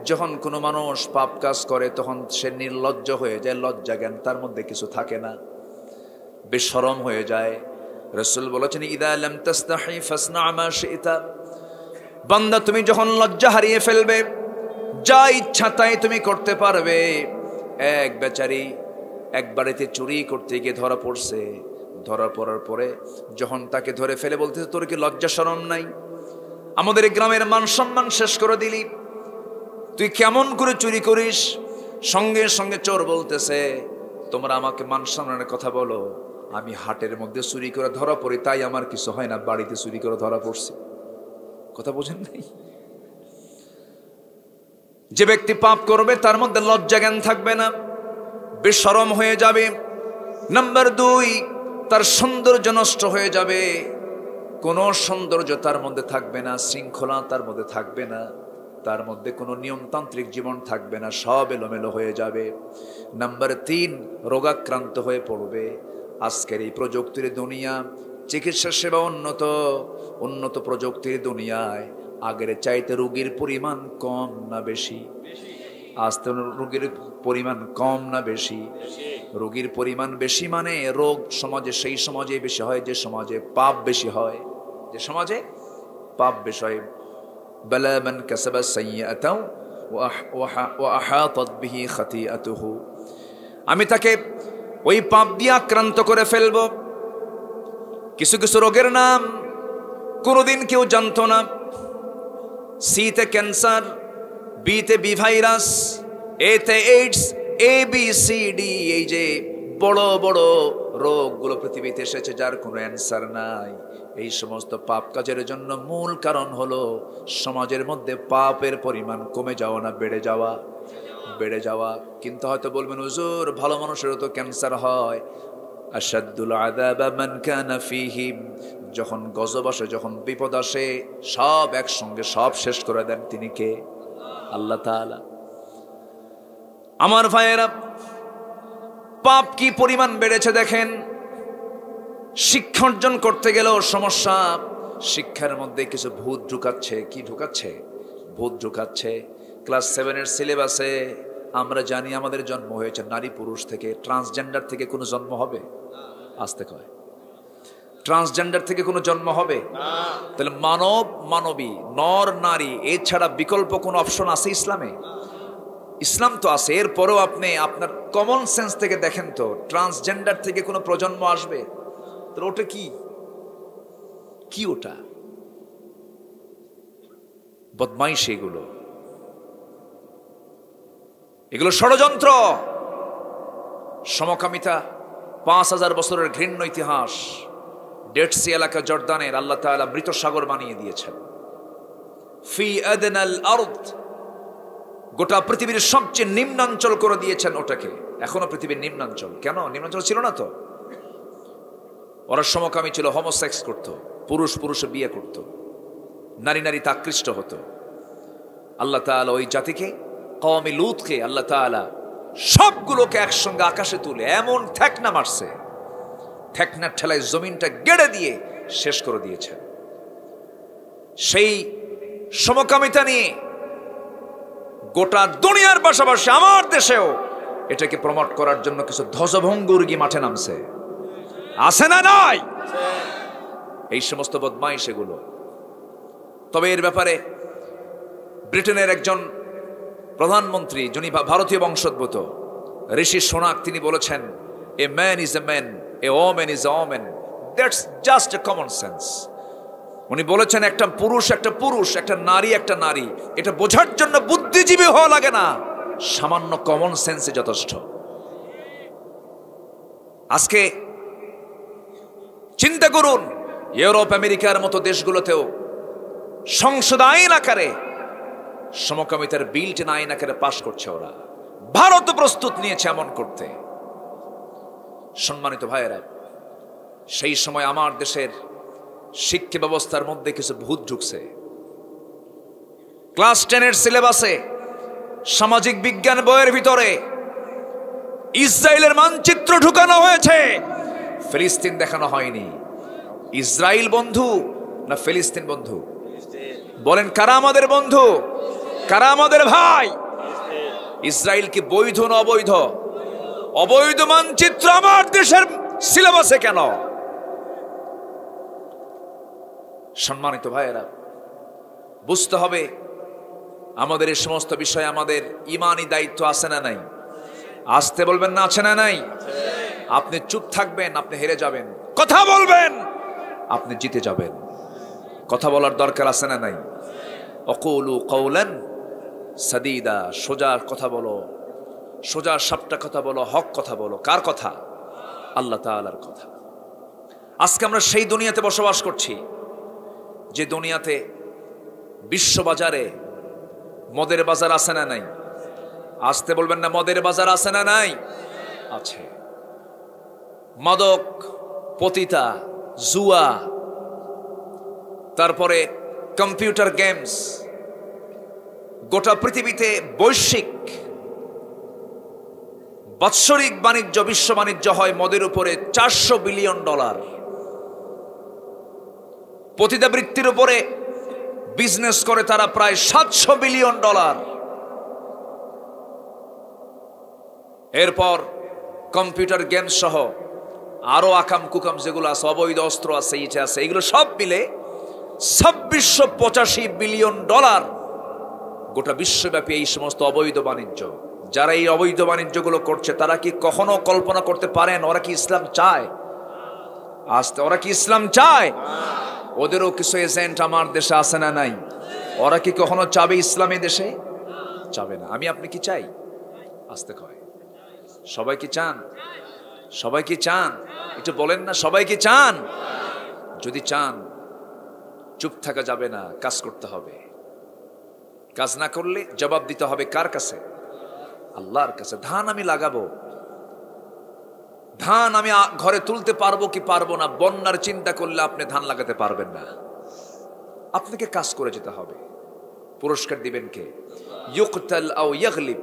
যখন কোনো মানুষ পাপ কাজ করে তখন সে নির্লজ্জ হয়ে যায়, লজ্জা জ্ঞান তার মধ্যে কিছু থাকে না, বেশরম হয়ে যায়। রাসূল বলেছেন, ইদা লাম তাস্তাহি ফাসনা মা শি'তা। বান্দা তুমি যখন লজ্জা হারিয়ে ফেলবে, যা ইচ্ছা তাই তুমি করতে পারবে। এক বেচারি এক বাড়িতে চুরি করতে গিয়ে ধরা পড়ছে। ধরা পড়ার পরে যখন তাকে ধরে ফেলে বলতেছে, তোর কি লজ্জা শরম নাই? আমাদের গ্রামের মান সম্মান শেষ করে দিলি, তুই কেমন করে চুরি করিস? সঙ্গে সঙ্গে চোর বলতেছে, তোমরা আমাকে মান সম্মানের কথা বলো, আমি হাটের মধ্যে চুরি করে ধরা পড়ি, তাই আমার কিছু হয় না, বাড়িতে চুরি করে ধরা পড়ছি। কথা বোঝেন নাই? যে ব্যক্তি পাপ করবে তার মধ্যে লজ্জা জ্ঞান থাকবে না, বেশরম হয়ে যাবে। নাম্বার 2, তার সৌন্দর্য নষ্ট হয়ে যাবে। কোনো সৌন্দর্য তার মধ্যে থাকবে না, শৃঙ্খলা তার মধ্যে থাকবে না, তার মধ্যে কোনো নিয়মতান্ত্রিক জীবন থাকবে না, সব এলোমেলো হয়ে যাবে। নাম্বার 3, রোগাক্রান্ত হয়ে পড়বে। আজকের এই প্রযুক্তির দুনিয়া, চিকিৎসা সেবা উন্নত প্রযুক্তির দুনিয়ায় আগের চাইতে রোগীর পরিমাণ কম না বেশি? আজকে রোগীর পরিমাণ কম না বেশি? রোগীর পরিমাণ বেশি মানে রোগ সমাজে সেই সমাজে বেশি হয় যে সমাজে পাপ বেশি হয়। যে সমাজে পাপ বেশি হয়। বালা মান কাসাবা সাইয়্যাতাও ওয়া আহাতাত বিহি খাতিআতুহু, আমি তাকে ওই পাপ দিয়ে আক্রান্ত করে ফেলব। কিছু কিছু রোগের নাম কোনোদিন কেউ জানতো না। সিতে ক্যান্সার, বিতে বি ভাইরাস, এতে এইডস, ABCD, এই যে বড় বড় রোগগুলো পৃথিবীতে এসেছে যার কোনো অ্যান্সার নাই। এই সমস্ত পাপ কাজের জন্য মূল কারণ হলো সমাজের মধ্যে পাপের পরিমাণ কমে যাওয়া না বেড়ে যাওয়া? বেড়ে যাওয়া। কিন্তু হয়তো বলবেন, হুজুর ভালো মানুষেরও তো ক্যান্সার হয়। আশাদ্দুল আযাবা মান কানা ফীহিম, যখন গজব আসে, যখন বিপদ আসে, সব একসঙ্গে সব শেষ করে দেন তিনি কে? আল্লাহ তাআলা। আমার ভাইয়েরা, পাপ কি পরিমাণ বেড়েছে দেখেন। শিক্ষা অর্জন করতে গেলেও সমস্যা। শিক্ষার মধ্যে কিছু ভূত ঢুকাচ্ছে। কি ঢুকাচ্ছে? ভূত ঢুকাচ্ছে। ক্লাস 7-এর সিলেবাসে আমরা জানি আমাদের জন্ম হয়েছে নারী পুরুষ থেকে, ট্রান্সজেন্ডার থেকে কোনো জন্ম হবে? আসতে কয়, ট্রান্সজেন্ডার থেকে কোনো জন্ম হবে? তাহলে মানব মানবী, নর নারী, এছাড়া বিকল্প কোনো অপশন আছে ইসলামে? ইসলাম তো আছে। এরপরেও আপনি আপনার কমন সেন্স থেকে দেখেন তো, ট্রান্সজেন্ডার থেকে কোনো প্রজন্ম আসবে? তো ওটা কি? কি ওটা? বদমাইশ। এগুলো ষড়যন্ত্র, সমকামিতা। 5000 বছরের ঘৃণ্য ইতিহাস। ডেড সি এলাকা জর্দানের আল্লাহ তাআলা মৃত সাগর বানিয়ে দিয়েছেন। ফি আদনাল আরদ, গোটা পৃথিবীর সবচেয়ে নিম্নাঞ্চল করে দিয়েছেন ওটাকে। এখনো পৃথিবীর নিম্নাঞ্চল। কেন? নিম্নাঞ্চল ছিল না তো। ওরা সমকামী ছিল, হোমোসেক্স করত, পুরুষ পুরুষে বিয়ে করত, নারী নারীতে আকৃষ্ট হতো। আল্লাহ তাআলা ওই জাতিকে, কওমে লূতকে আল্লাহ তাআলা সবগুলোকে একসঙ্গে আকাশে তুলে এমন ঠেকনা মারছে, ঠেকনার ঠেলায় জমিনটা গেড়ে দিয়ে শেষ করে দিয়েছেন। সেই সমকামিতা নিয়ে গোটা দুনিয়ার পাশাপাশি আমার দেশেও এটাকে প্রমোট করার জন্য কিছু ধ্বজভঙ্গুরগি মাঠে নামছে, আছে না নাই? এই সমস্ত বদমাইশ এগুলো। তবে এর ব্যাপারে ব্রিটেনের একজন প্রধানমন্ত্রী, যিনি ভারতীয় বংশোদ্ভূত, ঋষি সোনাক, তিনি বলেছেন, a man is a man, a woman is a woman, that's just a common sense. উনি বলেছেন একটা পুরুষ একটা পুরুষ, একটা নারী একটা নারী, এটা বোঝার জন্য বুদ্ধিজীবী হওয়া লাগে না, সামান্য কমন সেন্সে যথেষ্ট। আজকে চিন্তা করুন, ইউরোপ আমেরিকার মতো দেশগুলোতেও সংসদ আইন আকারে সমকামিতার বিলটি আইন আকারে পাশ করছে ওরা। ভারত প্রস্তুত নিয়েছে এমন করতে। সম্মানিত ভাইয়েরা, সেই সময় আমার দেশের শিক্ষা ব্যবস্থার মধ্যে কিছু ভূত ঢুকছে। ক্লাস 10 সিলেবাসে সামাজিক বিজ্ঞান বইয়ের ভিতরে ইসরায়েলের মানচিত্র ঢুকানো হয়েছে, ফিলিস্তিন দেখানো হয়নি। ইসরায়েল বন্ধু না ফিলিস্তিন বন্ধু? বলেন, কারা আমাদের বন্ধু, কারা আমাদের ভাই? ইসরায়েল কি বৈধ না অবৈধ? অবৈধ মানচিত্র আমার দেশের সিলেবাসে কেন? সম্মানিত ভাইয়েরা, বুঝতে হবে আমাদের এই সমস্ত বিষয়ে আমাদের ইমানি দায়িত্ব আছে না নাই? আসতে বলবেন না, আছে না নাই? আপনি চুপ থাকবেন, আপনি হেরে যাবেন। কথা বলবেন, আপনি জিতে যাবেন। কথা বলার দরকার আছে না নাই? অকুলু কওলান সাদীদা, সোজা কথা বলো, সোজা সাপটা কথা বলো, হক কথা বলো। কার কথা? আল্লাহ তাআলার কথা। আজকে আমরা সেই দুনিয়াতে বসবাস করছি যে দুনিয়াতে বিশ্ববাজারে মদের বাজার আছে না নাই? আসতে বলবেন না, মদের বাজার আছে না নাই? আছে। মাদক, পতিতা, জুয়া, তারপরে কম্পিউটার গেমস, গোটা পৃথিবীতে বৈশ্বিক বাৎসরিক বাণিজ্য, বিশ্ব বাণিজ্য হয় মদের উপরে $400 বিলিয়ন। পতিতাবৃত্তির উপরে বিজনেস করে তারা প্রায় $700 বিলিয়ন। এরপর কম্পিউটার গেম সহ আরো আকাম কুকাম যেগুলো আছে, অবৈধ অস্ত্র আছে, ইটা আছে, এগুলো সব মিলে $2685 বিলিয়ন। গোটা বিশ্বব্যাপী এই সমস্ত অবৈধ বাণিজ্য। যারা এই অবৈধ বাণিজ্যগুলো করছে তারা কি কখনো কল্পনা করতে পারেন ওরা কি ইসলাম চায়? আসতে, ওরা কি ইসলাম চায়? ওদেরও কিছু এজেন্ট আমার দেশে আছে না নাই? ওরা কি কখনো চাবে ইসলামী দেশে? চাবে না। আমি আপনি কি চাই? আসতে কয়, সবাই কি চান? সবাই কি চান? একটু বলেন না, সবাই কি চান? যদি চান, চুপ থাকা যাবে না, কাজ করতে হবে। কাজ না করলে জবাব দিতে হবে কার কাছে? আল্লাহর কাছে। ধান আমি লাগাবো, ধান আমি ঘরে তুলতে পারবো কি পারবো না, বন্যার চিন্তা করলে আপনি ধান লাগাতে পারবেন না। আপনাকে কাজ করে যেতে হবে। পুরস্কার দিবেন কে? ইউকতাল আও ইয়াগলিব,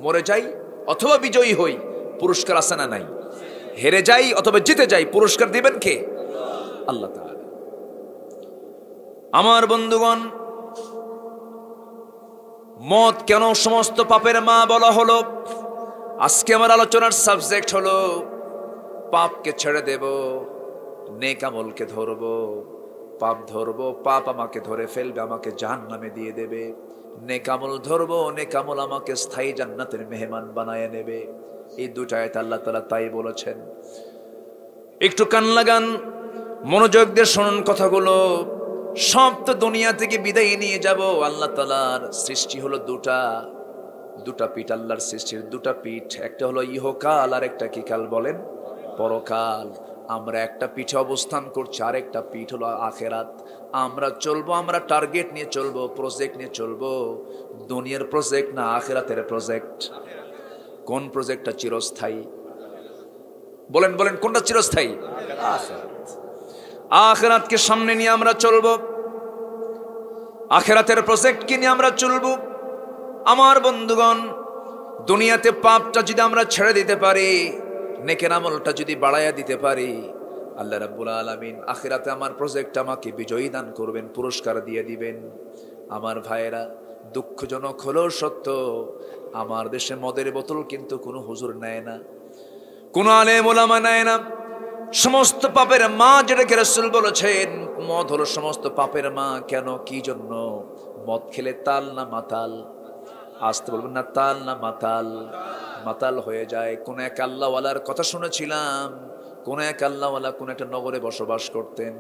মরে যাই অথবা বিজয়ী হই, পুরস্কার আছে না নাই? হেরে যাই অথবা জিতে যাই, পুরস্কার দিবেন কে? আল্লাহ তাআলা। আমার বন্ধুগণ, মদ কেন সমস্ত পাপের মা বলা হলো? আজকে আমার আলোচনার সাবজেক্ট হলো পাপকে ছেড়ে দেব, নেক আমলকে ধরবো। পাপ ধরবো, পাপ আমাকে ধরে ফেলবে, আমাকে জাহান্নামে দিয়ে দেবে। নেক আমল ধরবো, নেক আমল আমাকে স্থায়ী জান্নাতের মেহমান বানায় নেবে। এই দুটো আয়াত আল্লাহ তাআলা তাই বলেছেন। একটু কান লাগান, মনোযোগ দিয়ে শুনুন কথাগুলো। সব তো দুনিয়া থেকে বিদায় নিয়ে যাব। আল্লাহ তাআলার সৃষ্টি হলো দুটা পিঠ। আল্লাহর সৃষ্টির দুটা পিঠ, একটা হলো ইহকাল আর একটা কি কাল বলেন? পরকাল। আমরা একটা পিঠে অবস্থান করছি, আর একটা পিঠ হলো আখেরাত। আমরা চলবো, আমরা টার্গেট নিয়ে চলবো, প্রজেক্ট নিয়ে চলবো। দুনিয়ার প্রজেক্ট না আখেরাতের প্রজেক্ট? কোন প্রজেক্টটা চিরস্থায়ী? বলেন বলেন, কোনটা চিরস্থায়ী? আখেরাত। আখেরাতকে সামনে নিয়ে আমরা চলবো, আখেরাতের প্রজেক্টকে নিয়ে আমরা চলবো। আমার বন্ধুগণ, দুনিয়াতে পাপটা যদি আমরা ছেড়ে দিতে পারি, নেকের আমলটা যদি বাড়াইয়া দিতে পারি, আল্লাহ রাব্বুল আলামিন আখিরাতে আমার প্রজেক্ট আমাকে বিজয়ী দান করবেন, পুরস্কার দিয়ে দিবেন। আমার ভাইয়েরা, দুঃখজনক হলেও সত্য, আমার দেশে মদের বোতল কিন্তু কোনো হুজুর নেয় না, কোনো আলেম ওলামা নেয় না। সমস্ত পাপের মা, যেটাকে রাসূল বলেছেন মদ হলো সমস্ত পাপের মা। কেন, কি জন্য? মদ খেলে তাল না মাতাল? আসতে বলবেন না, তাল না মাতাল? মাতাল হয়ে যায়। কোন এক আল্লাহওয়ালার কথা শুনেছিলাম, কোন এক আল্লাহওয়ালা কোন একটা নগরে বসবাস করতেন।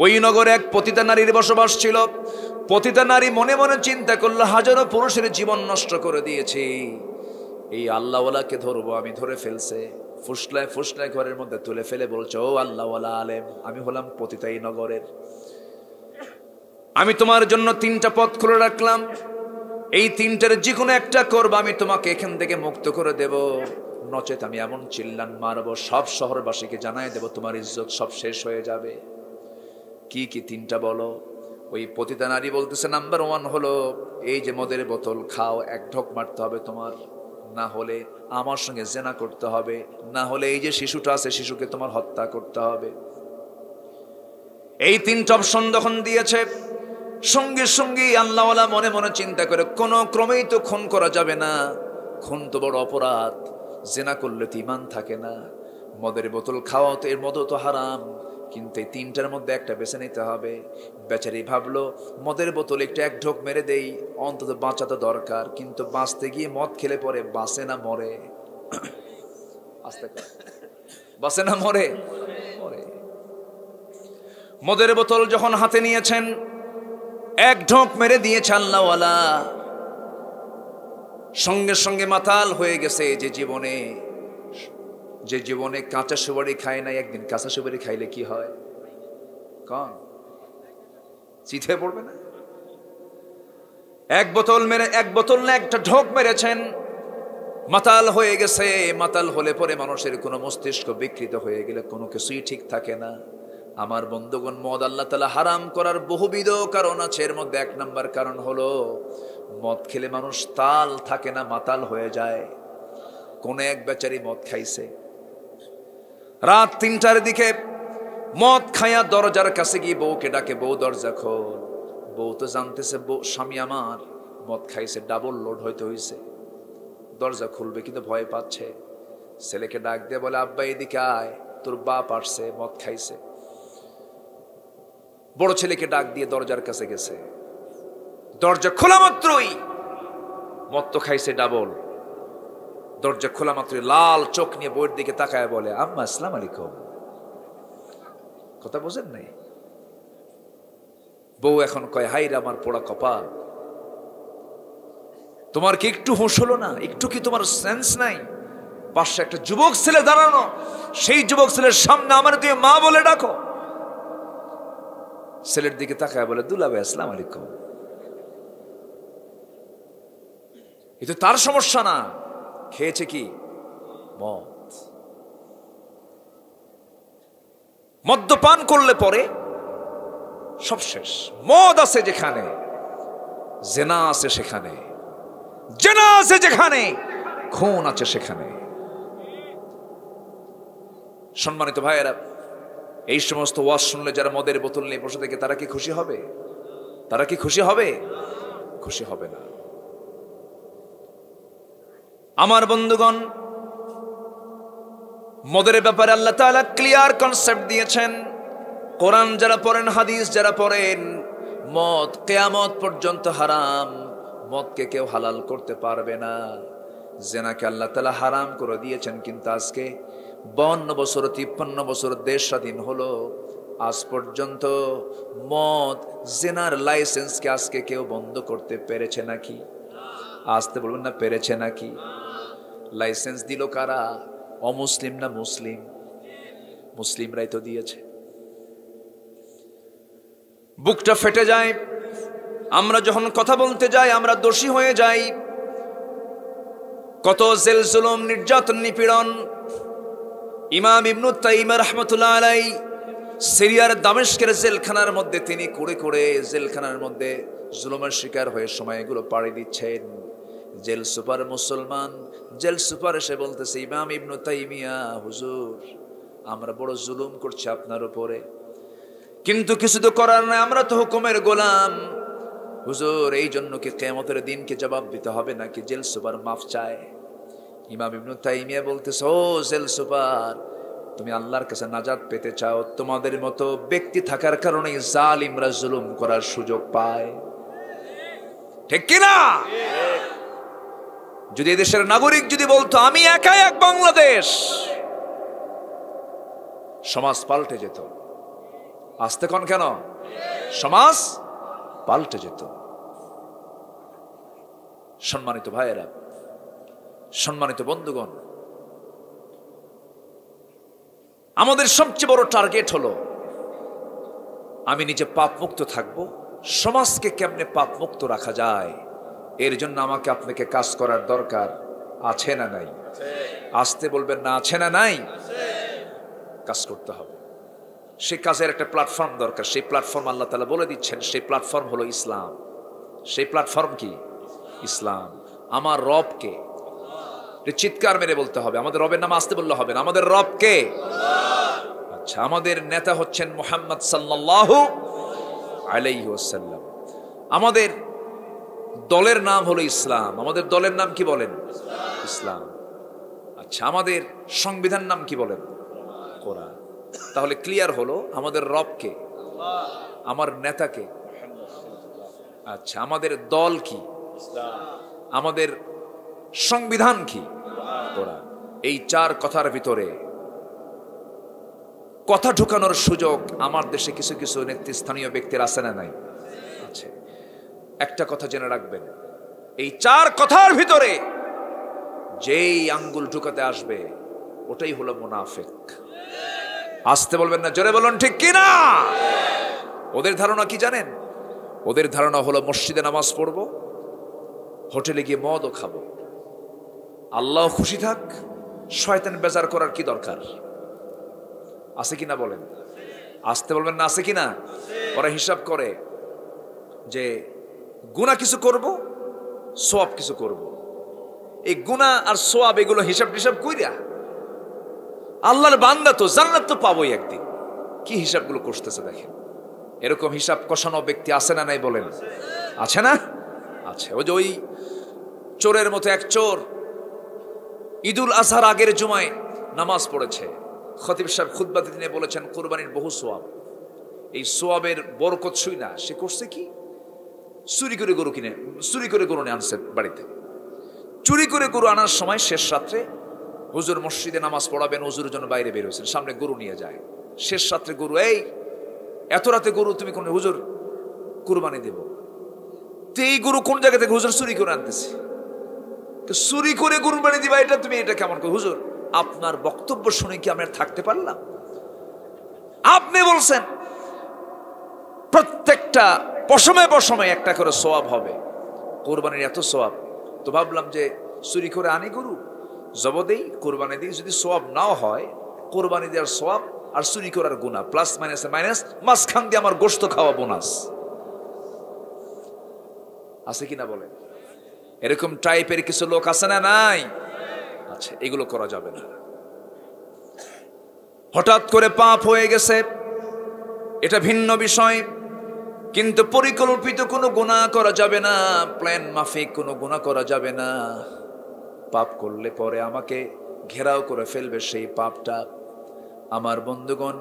ওই নগরে এক পতিতা নারীর বসবাস ছিল। পতিতা নারী মনে মনে চিন্তা করলো, হাজারো পুরুষের জীবন নষ্ট করে দিয়েছি, এই আল্লাহওয়ালাকে ধরবো। আমি ধরে ফেলছে, ফুসলায় ফুসলায় ঘরের মধ্যে তুলে ফেলে বলছে, ও আল্লাহওয়ালা আলেম, আমি হলাম পতিতা এই নগরের, আমি তোমার জন্য 3টা পথ খুলে রাখলাম, এই 3টার যে কোনো একটা করবা, আমি তোমাকে এখান থেকে মুক্ত করে দেব, নচেত আমি এমন চিল্লান মারবো, সব শহরবাসীকে জানাই দেব, তোমার ইজ্জত সব শেষ হয়ে যাবে। কি কি 3টা বলো? ওই পতিতা নারী বলতেছে, নাম্বার 1 হলো এই যে মদের বোতল খাও, 1 ঢোক মারতে হবে তোমার, না হলে আমার সঙ্গে জেনা করতে হবে, না হলে এই যে শিশুটা আছে শিশুকে তোমার হত্যা করতে হবে। এই 3টা অপশন যখন দিয়েছে, সঙ্গে সঙ্গে আল্লাহওয়ালা মনে মনে চিন্তা করে, কোনো ক্রমেই তো খুন করা যাবে না, খুন তো বড় অপরাধ, জেনা করলে তো ঈমান থাকে না, মদের বোতল খাওয়া তো, এর মদও তো হারাম, কিন্তু এই 3টার মধ্যে একটা বেছে নিতে হবে। বেচারি ভাবলো, মদের বোতল একটু 1 ঢোক মেরে দেই, অন্তত বাঁচা তো দরকার, কিন্তু বাঁচতে গিয়ে মদ খেলে পরে বাঁচে না মরে? আস্তে বাঁচে না মরে? মরে। মদের বোতল যখন হাতে নিয়েছেন, 1 ঢোক মেরে দিয়েছে আল্লাহওয়ালা, সঙ্গে সঙ্গে মাতাল হয়ে গেছে। যে জীবনে কাঁচা সুপারি খায় নাই, একদিন কাঁচা সুপারি খাইলে কি হয়? কন চিঠে পড়বে না? 1 বোতল না 1টা ঢোক মেরেছেন, মাতাল হয়ে গেছে। মাতাল হলে পরে মানুষের কোনো মস্তিষ্ক বিকৃত হয়ে গেলে কোনো কিছুই ঠিক থাকে না। আমার বন্ধুগণ, মদ আল্লাহ তাআলা হারাম করার বহুবিধ কারণ আছে, এর মধ্যে 1 নম্বর কারণ হলো মদ খেলে মানুষ তাল থাকে না, মাতাল হয়ে যায়। কোন এক বেচারি মদ খাইছে, রাত 3টার দিকে মদ খায়া দরজার কাছে গিয়ে বউকে ডাকে, বউ দরজা খোল। বউ তো জানতেছে স্বামী আমার মদ খাইছে, ডাবল লোড হইতে হইছে, দরজা খুলবে কিন্তু ভয় পাচ্ছে। ছেলেকে ডাক দিয়ে বলে, আব্বা এদিকে আয়, তোর বাপ আসছে, মদ খাইছে। বড় ছেলেকে ডাক দিয়ে দরজার কাছে গেছে, দরজা খোলা মাত্রই মদ তো খাইছে ডাবল। দরজা খোলা মাত্রই লাল চোখ নিয়ে বউয়ের দিকে তাকায় বলে, আম্মা আসসালামু আলাইকুম। কথা বোঝেন নাই? বউ এখন কয়, হাইরে আমার পোড়া কপাল, তোমার কি একটু হুঁশ হলো না? একটু কি তোমার সেন্স নাই? পাশে একটা যুবক ছেলে দাঁড়ানো, সেই যুবক ছেলের সামনে আমার তুমি মা বলে ডাকো। ছেলের দিকে তাকায় বলে, দুলাভাই আসসালামু আলাইকুম। এ তো তার সমস্যা না, খেয়েছে কি? মদ। মদ্যপান করলে পরে সব শেষ। মদ আছে যেখানে, জেনা আছে সেখানে, জেনা আছে যেখানে, খুন আছে সেখানে। সম্মানিত ভাইয়েরা, এই সমস্ত ওয়াজ শুনলে যারা মদের বোতল নিয়ে বসে থাকে, তারা কি খুশি হবে? তারা কি খুশি হবে? খুশি হবে না। আমার বন্ধুগণ, মদের ব্যাপারে আল্লাহ তাআলা ক্লিয়ার কনসেপ্ট দিয়েছেন। কোরআন যারা পড়েন, হাদিস যারা পড়েন, মদ কিয়ামত পর্যন্ত হারাম। মদকে কেউ হালাল করতে পারবে না। জেনাকে আল্লাহ তাআলা হারাম করে দিয়েছেন, কিন্তু আজকে 52 বছর 53 বছর দেশ স্বাধীন হলো, আজ পর্যন্ত মদ জেনার লাইসেন্সকে আজকে কেউ বন্ধ করতে পেরেছে নাকি? আসতে বলবেন না, পেরেছে নাকি? লাইসেন্স দিল কারা? অমুসলিম না মুসলিম? মুসলিমরাই তো দিয়েছে। বুকটা ফেটে যায় আমরা যখন কথা বলতে যাই, আমরা দোষী হয়ে যাই। কত জেল জুলুম, নির্যাতন, নিপীড়ন। ইমাম ইবনু তাইমিয়া রাহমাতুল্লাহ আলাইহি সিরিয়ার দামেস্কের জেলখানার মধ্যে তিনি কুড়ে কুড়ে জেলখানার মধ্যে জুলুমের শিকার হয়ে সময়গুলো পাড়ি দিচ্ছেন। জেল সুপার মুসলমান, জেল সুপার এসে বলতেছে, ইমাম ইবনে তাইমিয়া হুজুর, আমরা বড় জুলুম করছি আপনার উপরে, কিন্তু কিছু তো করার নাই, আমরা তো হুকুমের গোলাম। হুজুর, এই জন্য কি কিয়ামতের দিনকে জবাব দিতে হবে নাকি? জেল সুপার মাফ চায়। ইমাম ইবনে তাইমিয়া বলতেছে, ও জেল সুপার, তুমি আল্লাহর কাছে নাজাত পেতে চাও, তোমাদের মতো ব্যক্তি থাকার কারণে জালিমরা জুলুম করার সুযোগ পায়, ঠিক কিনা? যদি দেশের নাগরিক যদি বলতো আমি একাই এক বাংলাদেশ, সমাজ পাল্টে যেত। আসতে কোন কেন? সমাজ পাল্টে যেত। সম্মানিত ভাইয়েরা, সম্মানিত বন্ধুগণ, আমাদের সবচেয়ে বড় টার্গেট হলো আমি নিজে পাপ মুক্ত থাকব, সমাজকে কেমনে পাপ মুক্ত রাখা যায়, এর জন্য আমাকে আপনাকে কাজ করার দরকার আছে না নাই? আসতে বলবেন না, আছে না নাই? কাজ করতে হবে। সেই কাজের একটা প্ল্যাটফর্ম দরকার। সেই প্ল্যাটফর্ম আল্লাহ তাআলা বলে দিচ্ছেন, সেই প্ল্যাটফর্ম হলো ইসলাম। সেই প্ল্যাটফর্ম কি? ইসলাম। আমার রবকে চিৎকার মেরে বলতে হবে। আমাদের রবের নাম আসতে বললে হবে না, আমাদের রবকে। আচ্ছা, আমাদের নেতা হচ্ছেন মুহাম্মদ সাল্লাল্লাহু আলাইহি ওয়াসাল্লাম। আমাদের দলের নাম হলো ইসলাম। আমাদের দলের নাম কি বলেন? ইসলাম। আচ্ছা, আমাদের সংবিধান নাম কি বলেন? কোরআন। তাহলে ক্লিয়ার হলো আমাদের রবকে, আমার নেতাকে। আচ্ছা, আমাদের দল কি? আমাদের সংবিধান কি? কোরআন। এই চার কথার ভিতরে কথা ঢুকানোর সুযোগ আমার দেশে কিছু কিছু নেতৃস্থানীয় ব্যক্তির আছে না নাই? আছে। একটা কথা জেনে রাখবেন, এই চার কথার ভিতরে যেই আঙ্গুল ঢুকাতে আসবে ওটাই হলো মুনাফিক। আসতে বলবেন না, জোরে বলুন ঠিক কিনা? ওদের ধারণা কি জানেন? ওদের ধারণা হলো মসজিদে নামাজ পড়বো, হোটেলে গিয়ে মদও খাবো, আল্লাহ খুশি থাক, শয়তান বেজার করার কি দরকার? আছে কিনা বলেন? আসতে বলবেন না, আছে কিনা? ওরা হিসাব করে যে গুনাহ কিছু করব, সওয়াব কিছু করব। এই গুনাহ আর সওয়াব এগুলো হিসাব কইরা আল্লাহর বান্দা তো জান্নাত তো পাবোই একদিন। কি হিসাবগুলো করতেছে দেখেন। এরকম হিসাব কষানো ব্যক্তি আছে না নাই বলেন? আছে না? আছে। ওই যে ওই চোরের মতো এক চোর ঈদুল আজহার আগের জুমায় নামাজ পড়েছে। খতিব সাহেব খুতবা দিতে বলেছেন কুরবানির বহু সোয়াব, এই সোয়াবের বরকত শুই না সে করছে কি? চুরি করে গরু কিনে, চুরি করে গরু নিয়ে আনছে বাড়িতে। চুরি করে গরু আনার সময় শেষ রাত্রে হুজুর মসজিদে নামাজ পড়াবেন, হুজুরের জন্য বাইরে বের হয়েছেন, সামনে গরু নিয়ে যায়। শেষ রাত্রে গরু, এই এত রাতে গরু তুমি কোন? হুজুর কুরবানি দেব। তো এই গরু কোন জায়গা থেকে? হুজুর চুরি করে আনতেছে। তো চুরি করে কুরবানি দিবা, এটা তুমি এটা কেমন করে? হুজুর আপনার বক্তব্য শুনে কি আমরা থাকতে পারলাম? আপনি বলছেন প্রত্যেকটা পশমে পশমে একটা করে সওয়াব হবে, কোরবানির এত সওয়াব। তো ভাবলাম যে চুরি করে আনি গরু, জবদেই কোরবানি দিই, যদি সওয়াব নাও হয়, কোরবানি দেওয়ার সওয়াব আর চুরি করার গুনাহ প্লাস মাইনাসে মাইনাস, মাঝখান দিয়ে আমার গোশত খাওয়া বোনাস। আছে কিনা বলেন? এরকম টাইপের কিছু লোক আছে না নাই? আচ্ছা, এগুলো করা যাবে না। হঠাৎ করে পাপ হয়ে গেছে এটা ভিন্ন বিষয়, কিন্তু পরিকল্পিত কোনো গুনাহ করা যাবে না, প্ল্যান মাফিক কোনো গুনাহ করা যাবে না। পাপ করলে পরে আমাকে ঘেরাও করে ফেলবে সেই পাপটা। আমার বন্ধুগণ,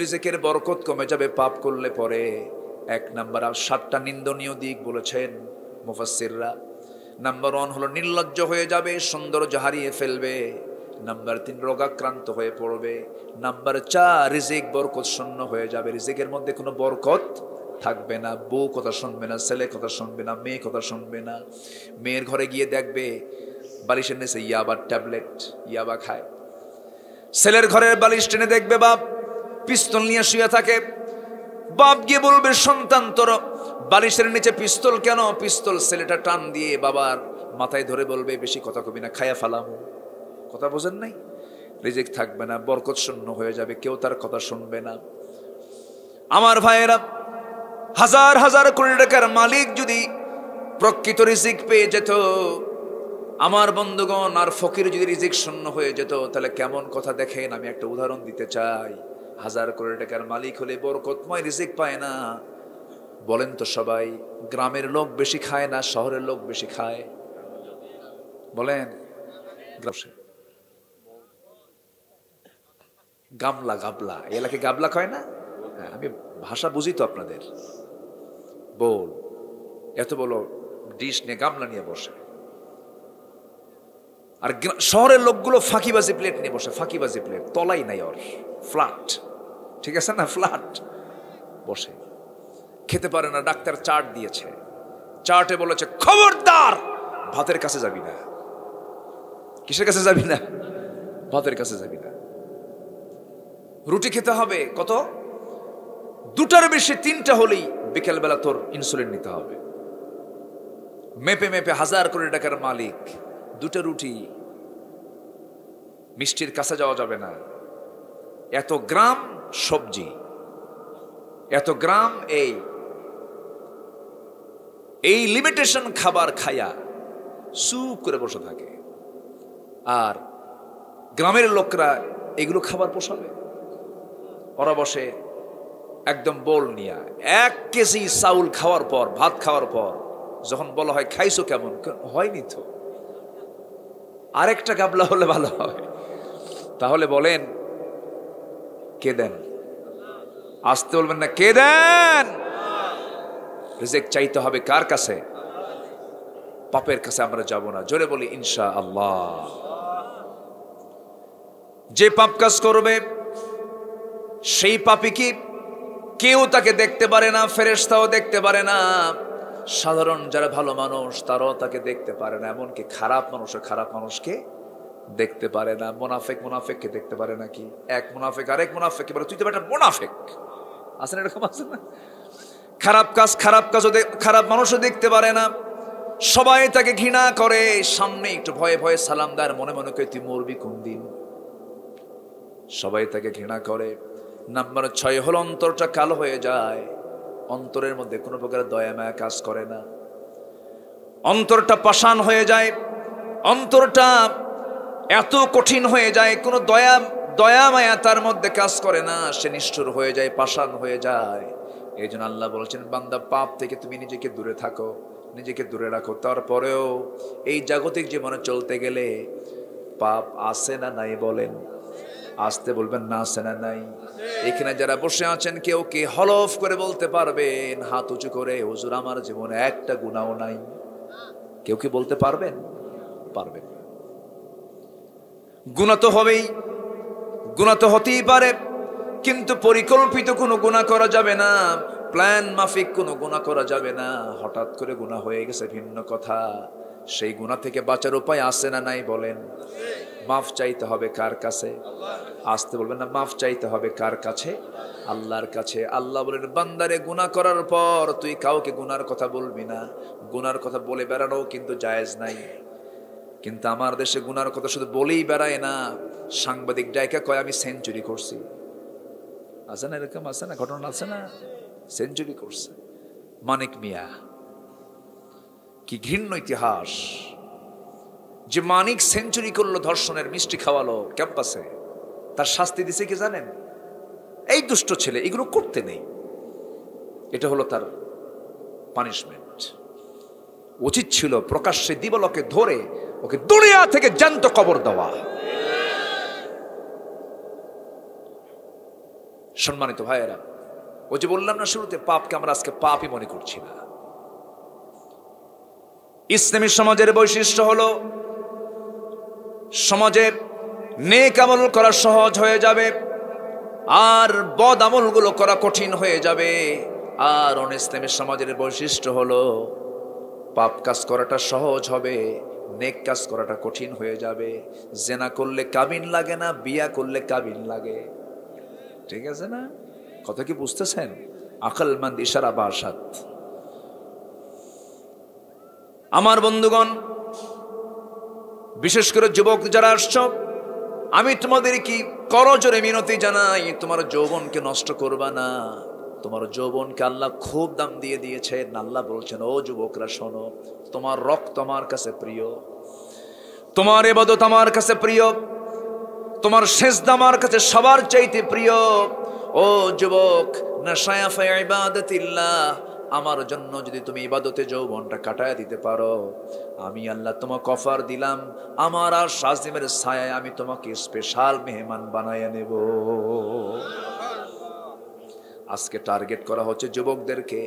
রিজিকের বরকত কমে যাবে পাপ করলে পরে। এক নাম্বার, 7টা নিন্দনীয় দিক বলেছেন মুফাসসিররা। নাম্বার 1 হলো নির্লজ্জ হয়ে যাবে, সৌন্দর্য হারিয়ে ফেলবে। নাম্বার 3 রোগাক্রান্ত হয়ে পড়বে। নাম্বার 4 রিজিক বরকত শূন্য হয়ে যাবে, রিজিকের মধ্যে কোনো বরকত থাকবে না। বউ কথা শুনবে না, ছেলে কথা শুনবে না, মেয়ে কথা শুনবে না। মেয়ের ঘরে গিয়ে দেখবে বালিশের নিচে ইয়াবার ট্যাবলেট, ইয়াবা খায়। ছেলের ঘরের বালিশ টেনে দেখবে বাপ পিস্তল নিয়ে শুয়ে থাকে। বাপ গিয়ে বলবে, সন্তান তোর বালিশের নিচে পিস্তল কেন? পিস্তল ছেলেটা টান দিয়ে বাবার মাথায় ধরে বলবে, বেশি কথা কবি না, খায়া ফালাম। কথা বোঝেন নাই? রিজিক থাকবে না, বরকত শূন্য হয়ে যাবে, কেউ তার কথা শুনবে না। আমার ভাইয়েরা, হাজার হাজার কোটি টাকার মালিক যদি প্রকৃত রিজিক পেয়ে যেত আমার বন্ধুগণ, আর ফকির যদি রিজিক শূন্য হয়ে যেত তাহলে কেমন কথা দেখেন। আমি একটা উদাহরণ দিতে চাই। 1000 কোটি টাকার মালিক হলে বরকতময় রিজিক পায় না। বলেন তো সবাই, গ্রামের লোক বেশি খায় না শহরের লোক বেশি খায়? বলেন। গামলা গাবলা, এলাকে গাবলা খায় না? হ্যাঁ, আমি ভাষা বুঝি তো আপনাদের। বল, এত বড় ডিশ নিয়ে গামলা নিয়ে বসে। আর শহরের লোকগুলো ফাঁকিবাজি প্লেট নিয়ে বসে। ফাঁকিবাজি প্লেট, তলাই নাই ওর, ফ্ল্যাট, ঠিক আছে না, ফ্ল্যাট বসে খেতে পারে না। ডাক্তার চার্ট দিয়েছে, চার্টে বলেছে খবরদার ভাতের কাছে যাবি না। কিসের কাছে যাবি না? ভাতের কাছে যাবি না। রুটি খেতে হবে কত? 2টার বেশি 3টা হলেই বিকেলবেলা তোর ইনসুলিন নিতে হবে। মেপে মেপে 1000 কোটি টাকার মালিক, 2টা রুটি, মিষ্টির কাছে যাওয়া যাবে না। এত গ্রাম সবজি, এত গ্রাম এই লিমিটেশন খাবার খায়া সুপ করে বসে থাকে। আর গ্রামের লোকরা এগুলো খাবার পোষাবে? ওরা বসে একদম বোল নিয়া 1 কেজি চাউল খাওয়ার পর, ভাত খাওয়ার পর যখন বলা হয় খাইছো কেমন, হয়নি তো, আরেকটা গাবলা হলে ভালো হয়। তাহলে বলেন কে দেন? আসতে বলবেন না, কে দেন? রিজিক চাইতে হবে কার কাছে? পাপের কাছে আমরা যাব না। জোরে বলি ইনশাআল্লাহ। যে পাপ কাজ করবে সেই পাপী কি কেউ তাকে দেখতে পারে না, ফেরেশতাও দেখতে পারে না, সাধারণ যারা ভালো মানুষ তারাও তাকে দেখতে পারে না, এমনকি খারাপ মানুষকে দেখতে পারে না। মুনাফিককে দেখতে পারে নাকি? এক মুনাফিক আরেক মুনাফিককে বলে তুই তো একটা মুনাফিক। আছে না এরকম? আছে না? খারাপ কাজ খারাপ মানুষও দেখতে পারে না। সবাই তাকে ঘৃণা করে। সামনে একটু ভয়ে ভয়ে সালাম দেয়, মনে মনে করে তুই মরবি কোন দিন। সবাই তাকে ঘৃণা করে। নাম্বার 6 হলো অন্তরটা কালো হয়ে যায়। অন্তরের মধ্যে কোনো প্রকার দয়া মায়া কাজ করে না। অন্তরটা পাষাণ হয়ে যায়। অন্তরটা এত কঠিন হয়ে যায়, কোনো দয়া মায়া তার মধ্যে কাজ করে না। সে নিষ্ঠুর হয়ে যায়, পাষাণ হয়ে যায়। এই জন্য আল্লাহ বলছেন, বান্দা পাপ থেকে তুমি নিজেকে দূরে থাকো, নিজেকে দূরে রাখো। তারপরেও এই জাগতিক জীবনে চলতে গেলে পাপ আছে না নাই? বলেন। আসতে বলবেন না, আছে না নাই? এখানে যারা বসে আছেন কেউ কি হলফ করে বলতে পারবেন হাত উঁচু করে, হুজুর আমার জীবনে একটা গুনাহও নাই? কেউ কি বলতে পারবেন? পারবেন। গুনাহ তো হবেই, গুনাহ তো হতেই পারে, কিন্তু পরিকল্পিত কোনো গুনাহ করা যাবে না, প্ল্যান মাফিক কোনো গুনাহ করা যাবে না। হঠাৎ করে গুনাহ হয়ে গেছে ভিন্ন কথা। সেই গুনাহ থেকে বাঁচার উপায় আছে না নাই? বলেন। মাফ চাইতে হবে কার কাছে? আসতে বলবেন না, মাফ চাইতে হবে কার কাছে? আল্লাহর কাছে। আল্লাহ বলেন, বান্দারে গুনাহ করার পর তুই কাউকে গুনার কথা বলবি না। গুনার কথা বলে বেড়ানো কিন্তু জায়েজ নাই। কিন্তু আমার দেশে গুনার কথা শুধু বলেই বেড়ায় না, সাংবাদিক ডাইকা কয় আমি সেঞ্চুরি করছি। আছে না এরকম? আছে না? ঘটনা আছে না? সেঞ্চুরি করছে মানিক মিয়া। কি ঘৃণ্য ইতিহাস যে মানিক সেঞ্চুরি করলো, ধর্ষণের মিষ্টি খাওয়ালো ক্যাম্পাসে। তার শাস্তি দিছে কি জানেন? এই দুষ্ট ছেলে এগুলো করতে নেই, এটা হলো তার পানিশমেন্ট। উচিত ছিল প্রকাশ্যে দিবালোকে ধরে ওকে দুনিয়া থেকে জ্যান্ত কবর দেওয়া। সম্মানিত ভাইয়েরা, ও যে বললাম না শুরুতে, পাপকে আমরা আজকে পাপই মনে করছি না। ইসলামী সমাজের বৈশিষ্ট্য হলো সমাজে নেক আমল করা সহজ হয়ে যাবে, আর বদ আমলগুলো করা কঠিন হয়ে যাবে। আর অন-ইসলামী সমাজের বৈশিষ্ট্য হলো পাপ কাজ করাটা সহজ হবে, নেক কাজ করাটা কঠিন হয়ে যাবে। জেনা করলে কাবিন লাগে না, বিয়া করলে কাবিন লাগে। ঠিক আছে না? কথা কি বুঝতেছেন? আকলমন্দ ইশারা বাসাত। আমার বন্ধুগণ, বিশেষ করে যুবক যারা আসছো, আমি তোমাদের কি করজোরে মিনতি জানাই, তোমার যৌবনকে নষ্ট করবা না। তোমার যৌবনকে আল্লাহ খুব দাম দিয়ে দিয়েছেন। আল্লাহ বলছেন, ও যুবকরা শোনো, তোমার রক্ত আমার কাছে প্রিয়, তোমার ইবাদত আমার কাছে প্রিয়, তোমার সেজদা আমার কাছে সবার চাইতে প্রিয়। ও যুবক, নাশায়া ফি ইবাদাতিল্লাহ, আমার জন্য যদি তুমি ইবাদতে যৌবনটা কাটায় দিতে পারো, আমি আল্লাহ তোমাকে অফার দিলাম, আমার আর শাজিমের ছায়ায় আমি তোমাকে স্পেশাল মেহমান বানায় নেব। আজকে টার্গেট করা হচ্ছে যুবকদেরকে।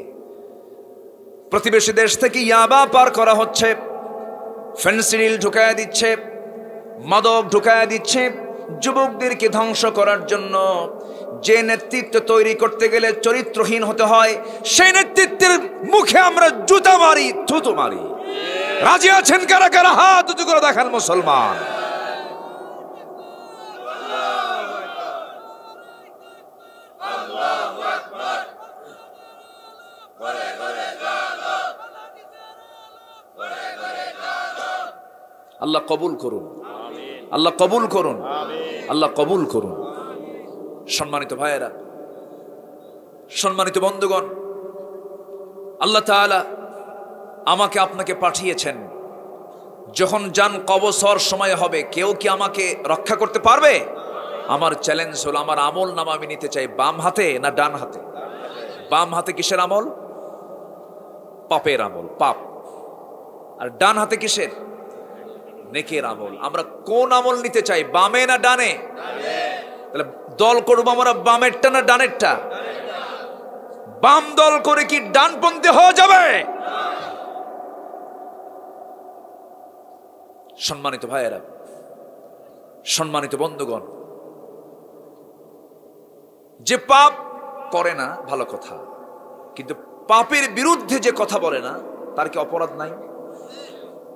প্রতিবেশী দেশ থেকে ইয়াবা পার করা হচ্ছে, ফেন্সিডিল ঢুকায় দিচ্ছে, মাদক ঢুকায় দিচ্ছে যুবকদেরকে ধ্বংস করার জন্য। যে নেতৃত্ব তৈরি করতে গেলে চরিত্রহীন হতে হয়, সেই নেতৃত্বের মুখে আমরা জুতা মারি, থুতু মারি। রাজি আছেন কারা কারা? হাত উঁচু করে দেখান মুসলমান। আল্লাহ কবুল করুন, আল্লাহ কবুল করুন, আল্লাহ কবুল করুন। সম্মানিত ভাইয়েরা, সম্মানিত বন্ধুগণ, আল্লাহ তাআলা আমাকে আপনাকে পাঠিয়েছেন। যখন জান কবসর সময় হবে, কেউ কি আমাকে রক্ষা করতে পারবে? আমার চ্যালেঞ্জ হলো, আমার আমল নামা আমি নিতে চাই বাম হাতে না ডান হাতে? বাম হাতে কিসের আমল? পাপের আমল, পাপ। আর ডান হাতে কিসের? নেকের আমল। আমরা কোন আমল নিতে চাই, বামে না ডানে? তাহলে দল করবো আমরা বামেরটা না ডানেরটা? বাম দল করে কি ডানপন্থী হয়ে যাবে? সম্মানিত ভাইয়েরা, সম্মানিত বন্ধুগণ, যে পাপ করে না ভালো কথা, কিন্তু পাপের বিরুদ্ধে যে কথা বলে না, তার কি অপরাধ নাই?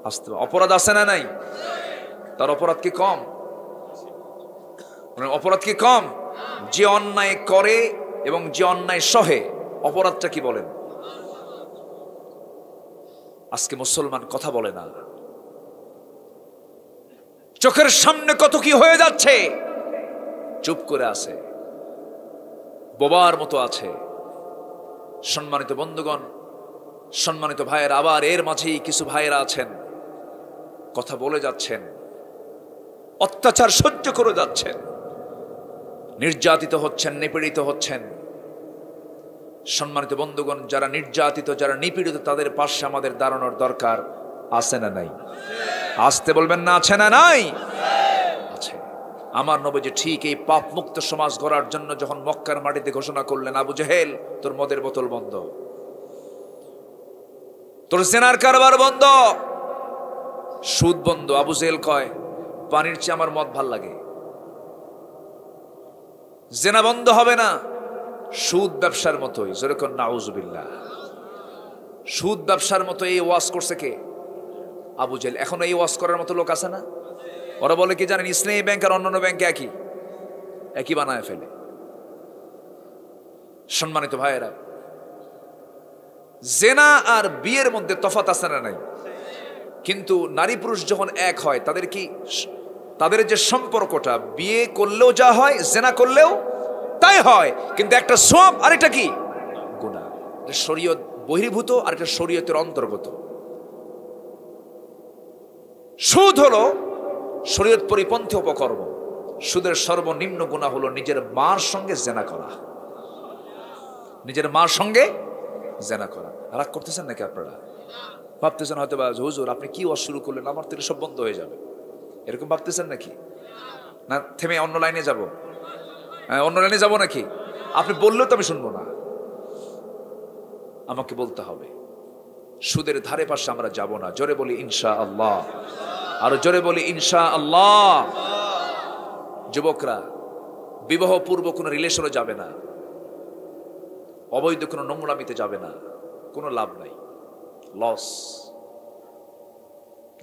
আসতে অপরাধ আছে না নাই? তার অপরাধ কি কম? অপরাধ কি কম? যে অন্যায় করে এবং যে অন্যায় সহে, অপরাধটা কি বলেন? আজকে মুসলমান কথা বলে না। চোখের সামনে কত কি হয়ে যাচ্ছে, চুপ করে আছে, বোবার মতো আছে। সম্মানিত বন্ধুগণ, সম্মানিত ভাইয়েরা, আবার এর মাঝেই কিছু ভাইয়েরা আছেন, কথা বলে যাচ্ছেন, অত্যাচার সহ্য করে যাচ্ছেন, নির্যাতিত হচ্ছেন, নিপীড়িত হচ্ছেন। সম্মানিত বন্ধুগণ, যারা নির্যাতিত, যারা নিপীড়িত, তাদের পাশে আমাদের দাঁড়ানোর দরকার আছে না নাই? আসতে বলবেন না, আছে না নাই? আছে। আমার নবী যে ঠিক এই পাপ মুক্ত সমাজ গড়ার জন্য যখন মক্কার মাটিতে ঘোষণা করলেন, আবু জেহেল তোর মদের বোতল বন্ধ, তোর জেনার কারবার বন্ধ, সুদ বন্ধ। আবু জেহেল কয়, পানির চেয়ে আমার মদ ভাল লাগে। জেনা বন্ধ হবে না, সুদ ব্যবসার মতোই। যেরকম নাউজুবিল্লাহ, সুদ ব্যবসার মতো। এই ওয়াজ করছে কে? আবু জেহেল। এখন এই ওয়াজ করার মতো লোক আছে না? ওরা বলে কি জানেন, ইসলামী ব্যাংক আর অন্যান্য ব্যাংকে একই বানায় ফেলে। সম্মানিত ভাইয়েরা, জেনা আর বিয়ের মধ্যে তফাৎ আছে না নাই? কিন্তু নারী পুরুষ যখন এক হয়, তাদের যে সম্পর্কটা, বিয়ে করলেও যা হয়, জেনা করলেও তাই হয়। কিন্তু একটা সওয়াব আর একটা কি গুনাহ, শরীয়ত বহির্ভূত আর একটা শরীয়তের অন্তর্গত। সুদ হলো শরীয়ত পরিপন্থী অপকর্ম। সুদের সর্বনিম্ন গুনাহ হলো নিজের মার সঙ্গে জেনা করা, নিজের মার সঙ্গে জেনা করা। রাগ করতেছেন নাকি আপনারা? ভাবতেছেন হয়তো বা, হুজুর আপনি কি ওয়াজ শুরু করলেন, আমার থেকে সব বন্ধ হয়ে যাবে, এরকম ভাবতেছেন নাকি? না থেমে অন্য লাইনে যাব? অন্য লাইনে যাব নাকি? আপনি বললেও তো আমি শুনবো না, আমাকে বলতে হবে। সুদের ধারে পাশে আমরা যাব না। জোরে বলি ইনশাআল্লাহ, আর জোরে বলি ইনশাআল্লাহ। যুবকরা, বিবাহ পূর্ব কোনো রিলেশনে যাবে না, অবৈধ কোনো নোংরামিতে যাবে না, কোনো লাভ নাই, লস।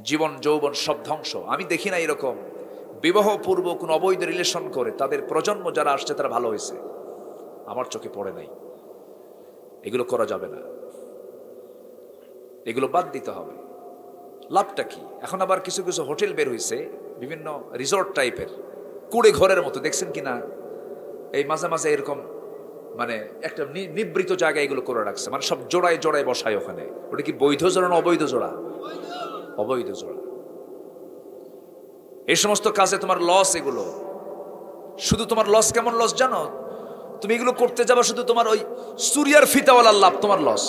জীবন যৌবন সব ধ্বংস। আমি দেখি না এরকম বিবাহ পূর্ব কোন অবৈধ রিলেশন করে তাদের প্রজন্ম যারা আসছে তারা ভালো হয়েছে, আমার চোখে পড়ে নাই। এগুলো করা যাবে না, এগুলো বাদ দিতে হবে। লাভটা কি? এখন আবার কিছু কিছু হোটেল বের হয়েছে, বিভিন্ন রিসোর্ট টাইপের, কুড়ে ঘরের মতো, দেখছেন কিনা? এই মাঝে মাঝে এরকম মানে একটা নিবৃত জায়গায় এগুলো করে রাখছে, মানে সব জোড়ায় জোড়ায় বসায় ওখানে। ওটা কি বৈধ জোড়া না অবৈধ জোড়া? অবৈধ জোড়া। এই সমস্ত কাজে তোমার লস। এগুলো শুধু তোমার লস। কেমন লস জানো? তুমি এগুলো করতে যাবা, শুধু তোমার ওই সুরিয়ার ফিতাওয়ালার লাভ, তোমার লস।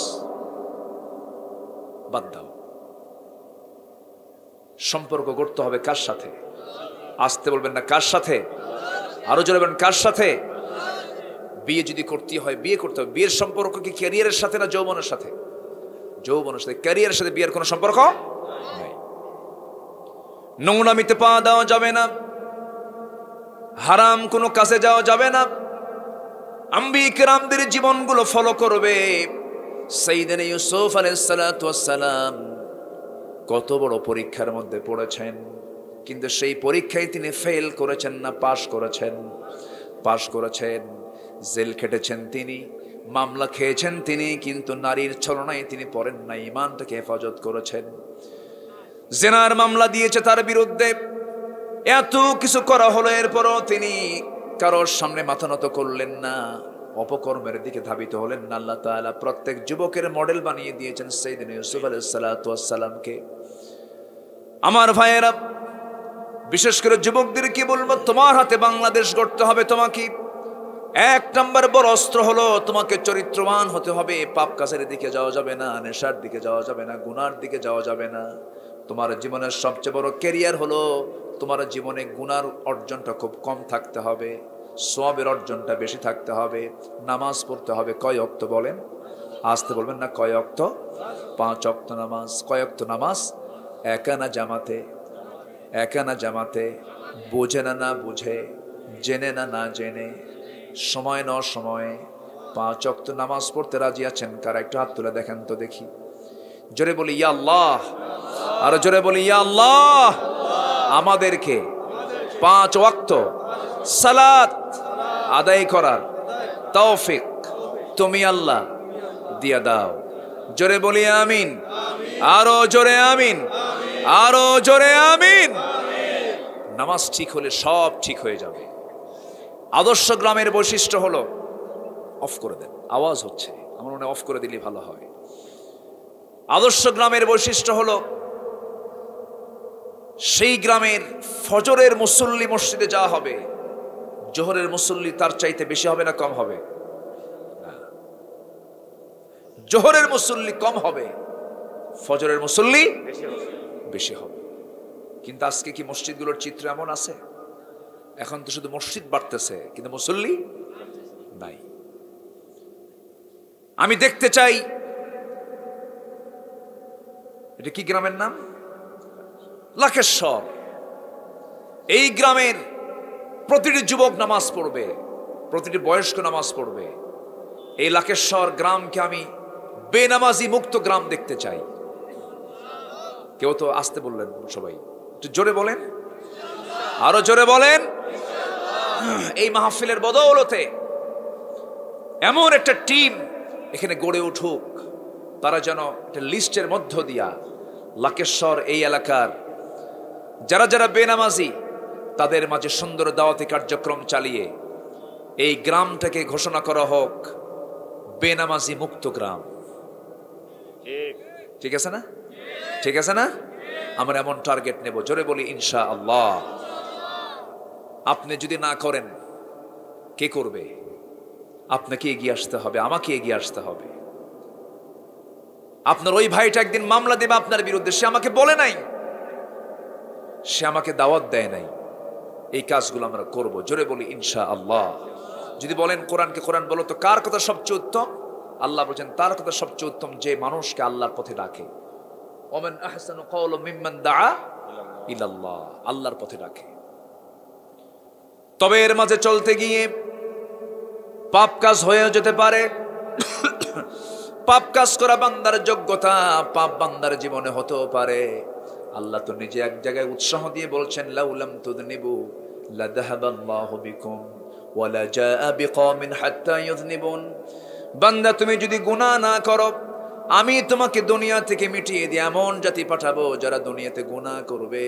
বাদ দাও। সম্পর্ক করতে হবে কার সাথে? আসতে বলবেন না, কার সাথে? আরো জোরে বলবেন, কার সাথে? বিয়ে যদি করতে হয় বিয়ে করতে হবে। বিয়ের সম্পর্ক কি ক্যারিয়ারের সাথে না যৌবনের সাথে? যৌবনের সাথে। ক্যারিয়ারের সাথে বিয়ের কোনো সম্পর্ক নাই। নোংরামিতে পা দেওয়া যাবে না, হারাম কোনো কাজে যাওয়া যাবে না। আম্বিয়া কিরামদের জীবনগুলো ফলো করবে। সাইয়েদনা ইউসুফ আলাইহিস সালাতু ওয়াস সালাম কত বড় পরীক্ষার মধ্যে পড়েছেন, কিন্তু সেই পরীক্ষায় তিনি ফেল করেছেন না পাশ করেছেন? পাশ করেছেন। জেল খেটেছেন তিনি, মামলা খেয়েছেন তিনি, কিন্তু নারীর ছলনায় তিনি পড়েন না, ঈমানটাকে হেফাজত করেছেন। জিনার মামলা দিয়েছে তার বিরুদ্ধে, এত কিছু করা হলো, এরপরও তিনি কারোর সামনে মাথা নত করলেন না, অপকর্মের দিকে ধাবিত হলেন না। আল্লাহ তাআলা প্রত্যেক যুবকের মডেল বানিয়ে দিয়েছেন সাইয়েদনা ইউসুফ আলাইহিস সালাতু ওয়াস সালামকে। আমার ভাইয়েরা, বিশেষ করে যুবকদের কি বলবো, তোমার হাতে বাংলাদেশ গড়তে হবে। তোমাকে এক নম্বর বড় অস্ত্র হলো তোমাকে চরিত্রবান হতে হবে। পাপ কাজের দিকে যাওয়া যাবে না, নেশার দিকে যাওয়া যাবে না, গুনার দিকে যাওয়া যাবে না। তোমার জীবনের সবচেয়ে বড় ক্যারিয়ার হলো তোমার জীবনে গুনার অর্জনটা খুব কম থাকতে হবে, সওয়াবের অর্জনটা বেশি থাকতে হবে। নামাজ পড়তে হবে কয় ওয়াক্ত বলেন? আসতে বলবেন না, কয় ওয়াক্ত? 5 ওয়াক্ত নামাজ। কয় ওয়াক্ত নামাজ? একা না জামাতে? একা না জামাতে? বোঝে না না বুঝে, জেনে না না জেনে, সময় ন সময়ে 5 ওয়াক্ত নামাজ পড়তে রাজি আছেন কারা? একটু হাত তুলে দেখেন তো দেখি। জোরে বলি ইয়া আল্লাহ। আর জোরে বলি ইয়া আল্লাহ। আমাদেরকে 5 ওয়াক্ত সালাত আদায় করার তৌফিক তুমি আল্লাহ দিয়া দাও। জোরে বলি আমিন। আরো জোরে আমিন। আরো জোরে আমিন। নামাজ ঠিক হলে সব ঠিক হয়ে যাবে। আদর্শ গ্রামের বৈশিষ্ট্য হলো, অফ করে দেন, আওয়াজ হচ্ছে, আমার মনে অফ করে দিলে ভালো হয়। আদর্শ গ্রামের বৈশিষ্ট্য হলো সেই গ্রামের ফজরের মুসল্লি মসজিদে যাওয়া হবে, জোহরের মুসল্লি তার চাইতে বেশি হবে না কম হবে? জোহরের মুসল্লি কম হবে, ফজরের মুসল্লি বেশি হবে। কিন্তু আজকে কি মসজিদগুলোর চিত্র এমন আছে? এখন তো শুধু মসজিদ বাড়তেছে কিন্তু মুসল্লি নাই। আমি দেখতে চাই, এটা কি গ্রামের নাম? লাকেশ্বর। এই গ্রামের প্রতিটি যুবক নামাজ পড়বে, প্রতিটি বয়স্ক নামাজ পড়বে। এই লাকেশ্বর গ্রামকে আমি বেনামাজি মুক্ত গ্রাম দেখতে চাই। কেউ তো আসতে বললেন, সবাই একটু জোরে বলেন, আরো জোরে বলেন। এই মাহফিলের বদৌলতে এমন একটা টিম এখানে গড়ে উঠুক, তারা যেন একটা লিস্টের মধ্য দিয়া লাকেশ্বর এই এলাকার যারা যারা বেনামাজি তাদের মাঝে সুন্দর দাওয়াতি কার্যক্রম চালিয়ে এই গ্রামটাকে ঘোষণা করা হোক বেনামাজি মুক্ত গ্রাম। ঠিক আছে না? ঠিক আছে না? আমরা এমন টার্গেট নেব। জোরে বলি ইনশাআল্লাহ। আপনি যদি না করেন কে করবে? আপনাকে এগিয়ে আসতে হবে, আমাকে এগিয়ে আসতে হবে। আপনার ওই ভাইটা একদিন মামলা দেবে আপনার বিরুদ্ধে, সে আমাকে বলে নাই, সে আমাকে দাওয়াত দেয় নাই। এই কাজগুলো আমরা করব। জোরে বলি ইনশাআল্লাহ। যদি বলেন কোরআনকে কোরআন বলো, তো কার কথা সবচেয়ে উত্তম? আল্লাহ বলেছেন তার কথা সবচেয়ে উত্তম যে মানুষকে আল্লাহর পথে ডাকে। ওমান আহসানু কওলাম মিম্মান দাআ ইলাল্লাহ, আল্লাহর পথে ডাকে। তবে এর মাঝে চলতে গিয়ে পাপ কাজ হয়ে যেতে পারে। পাপ কাজ করা বান্দার যোগ্যতা, পাপ বান্দার জীবনে হতেও পারে। আল্লাহ তো নিজে এক জায়গায় উৎসাহ দিয়ে বলছেন, লাউলাম তুযনিবু লাযাহাবাল্লাহু বিকুম ওয়া লা জাআ বিকওমিন হাত্তা ইউযনিবুন। বান্দা তুমি যদি গুনাহ না করো, আমি তোমাকে দুনিয়া থেকে মিটিয়ে দিয়ে এমন জাতি পাঠাবো যারা দুনিয়াতে গুনাহ করবে,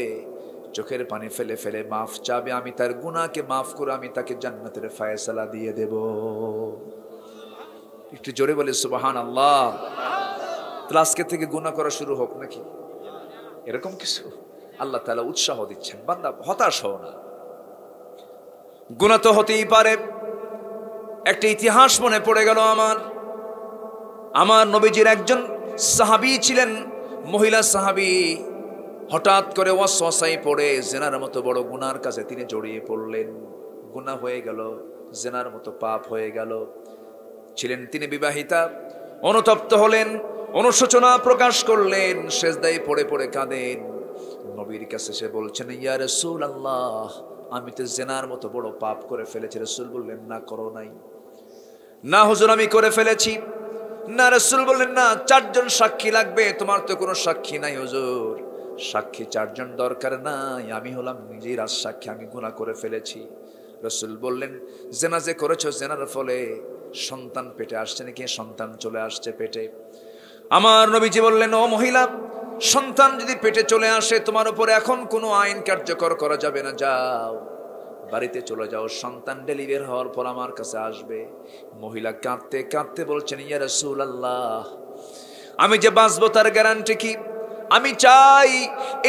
চোখের পানি ফেলে ফেলে মাফ চাবে, আমি তার গুনাহকে মাফ করে আমি তাকে জান্নাতের ফয়সালা দিয়ে দেব। একটু জোরে বলে সুবহানাল্লাহ। তাহলে আজকে থেকে গুনাহ করা শুরু হোক নাকি? এরকম কিছু আল্লাহ তাআলা উৎসাহ দিচ্ছেন, বান্দা হতাশ হও না। গুনাহ তো হতেই পারে। একটা ইতিহাস মনে পড়ে গেল আমার নবীজির একজন সাহাবী ছিলেন, মহিলা সাহাবী। হঠাৎ করে ওয়াসওয়াসায় পড়ে জিনার মতো বড় গুনার কাছে তিনি জড়িয়ে পড়লেন। গুনাহ হয়ে গেল, জিনার মতো পাপ হয়ে গেল। ছিলেন তিনি বিবাহিতা, অনুতপ্ত হলেন, অনুশোচনা প্রকাশ করলেন, সেজদায় পড়ে পড়ে কাঁদেন। নবীর কাছে সে বলছেন, ইয়া রাসূলুল্লাহ, আমি তো জিনার মতো বড় পাপ করে ফেলেছি। রাসূল বললেন, না করো নাই। না হুজুর, আমি করে ফেলেছি। না। রাসূল বললেন, না, 4 জন সাক্ষী লাগবে। তোমার তো কোনো সাক্ষী নাই হুজুর। সাক্ষী 4 জন দরকার নাই, আমি হলাম নিজেই রাজ সাক্ষী, আমি গুনাহ করে ফেলেছি। রাসূল বললেন, জিনা যে করেছো, জিনার ফলে সন্তান পেটে আসছে নাকি? সন্তান চলে আসছে পেটে। আমার নবীজি বললেন, ও মহিলা, সন্তান যদি পেটে চলে আসে, তোমার উপরে এখন কোনো আইন কার্যকর করা যাবে না। যাও, বাড়িতে চলে যাও, সন্তান ডেলিভারি হওয়ার পর আমার কাছে আসবে। মহিলা কাঁদতে কাঁদতে বলছেন, ইয়া রাসূলুল্লাহ, আমি যে বাঁচবো তার গ্যারান্টি কি? আমি চাই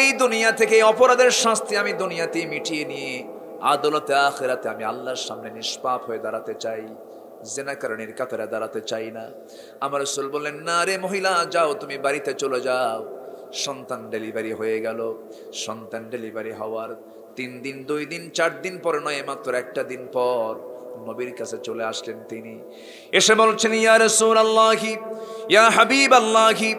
এই দুনিয়া থেকে অপরাধের শাস্তি আমি দুনিয়াতেই মিটিয়ে নিয়ে আদালতে আখিরাতে আমি আল্লাহর সামনে নিষ্পাপ হয়ে দাঁড়াতে চাই, জিনাকারীর কাতারে দাঁড়াতে চাই না। আমার রাসূল বললেন, না রে মহিলা, যাও, তুমি বাড়িতে চলে যাও। সন্তান ডেলিভারি হয়ে গেল। সন্তান ডেলিভারি হওয়ার 3 দিন, 2 দিন, 4 দিন পরে নয়, মাত্র 1টা দিন পর নবীর কাছে চলে আসলেন তিনি। এসে বলছেন, ইয়া রাসূলুল্লাহি, ইয়া হাবিবাল্লাহি,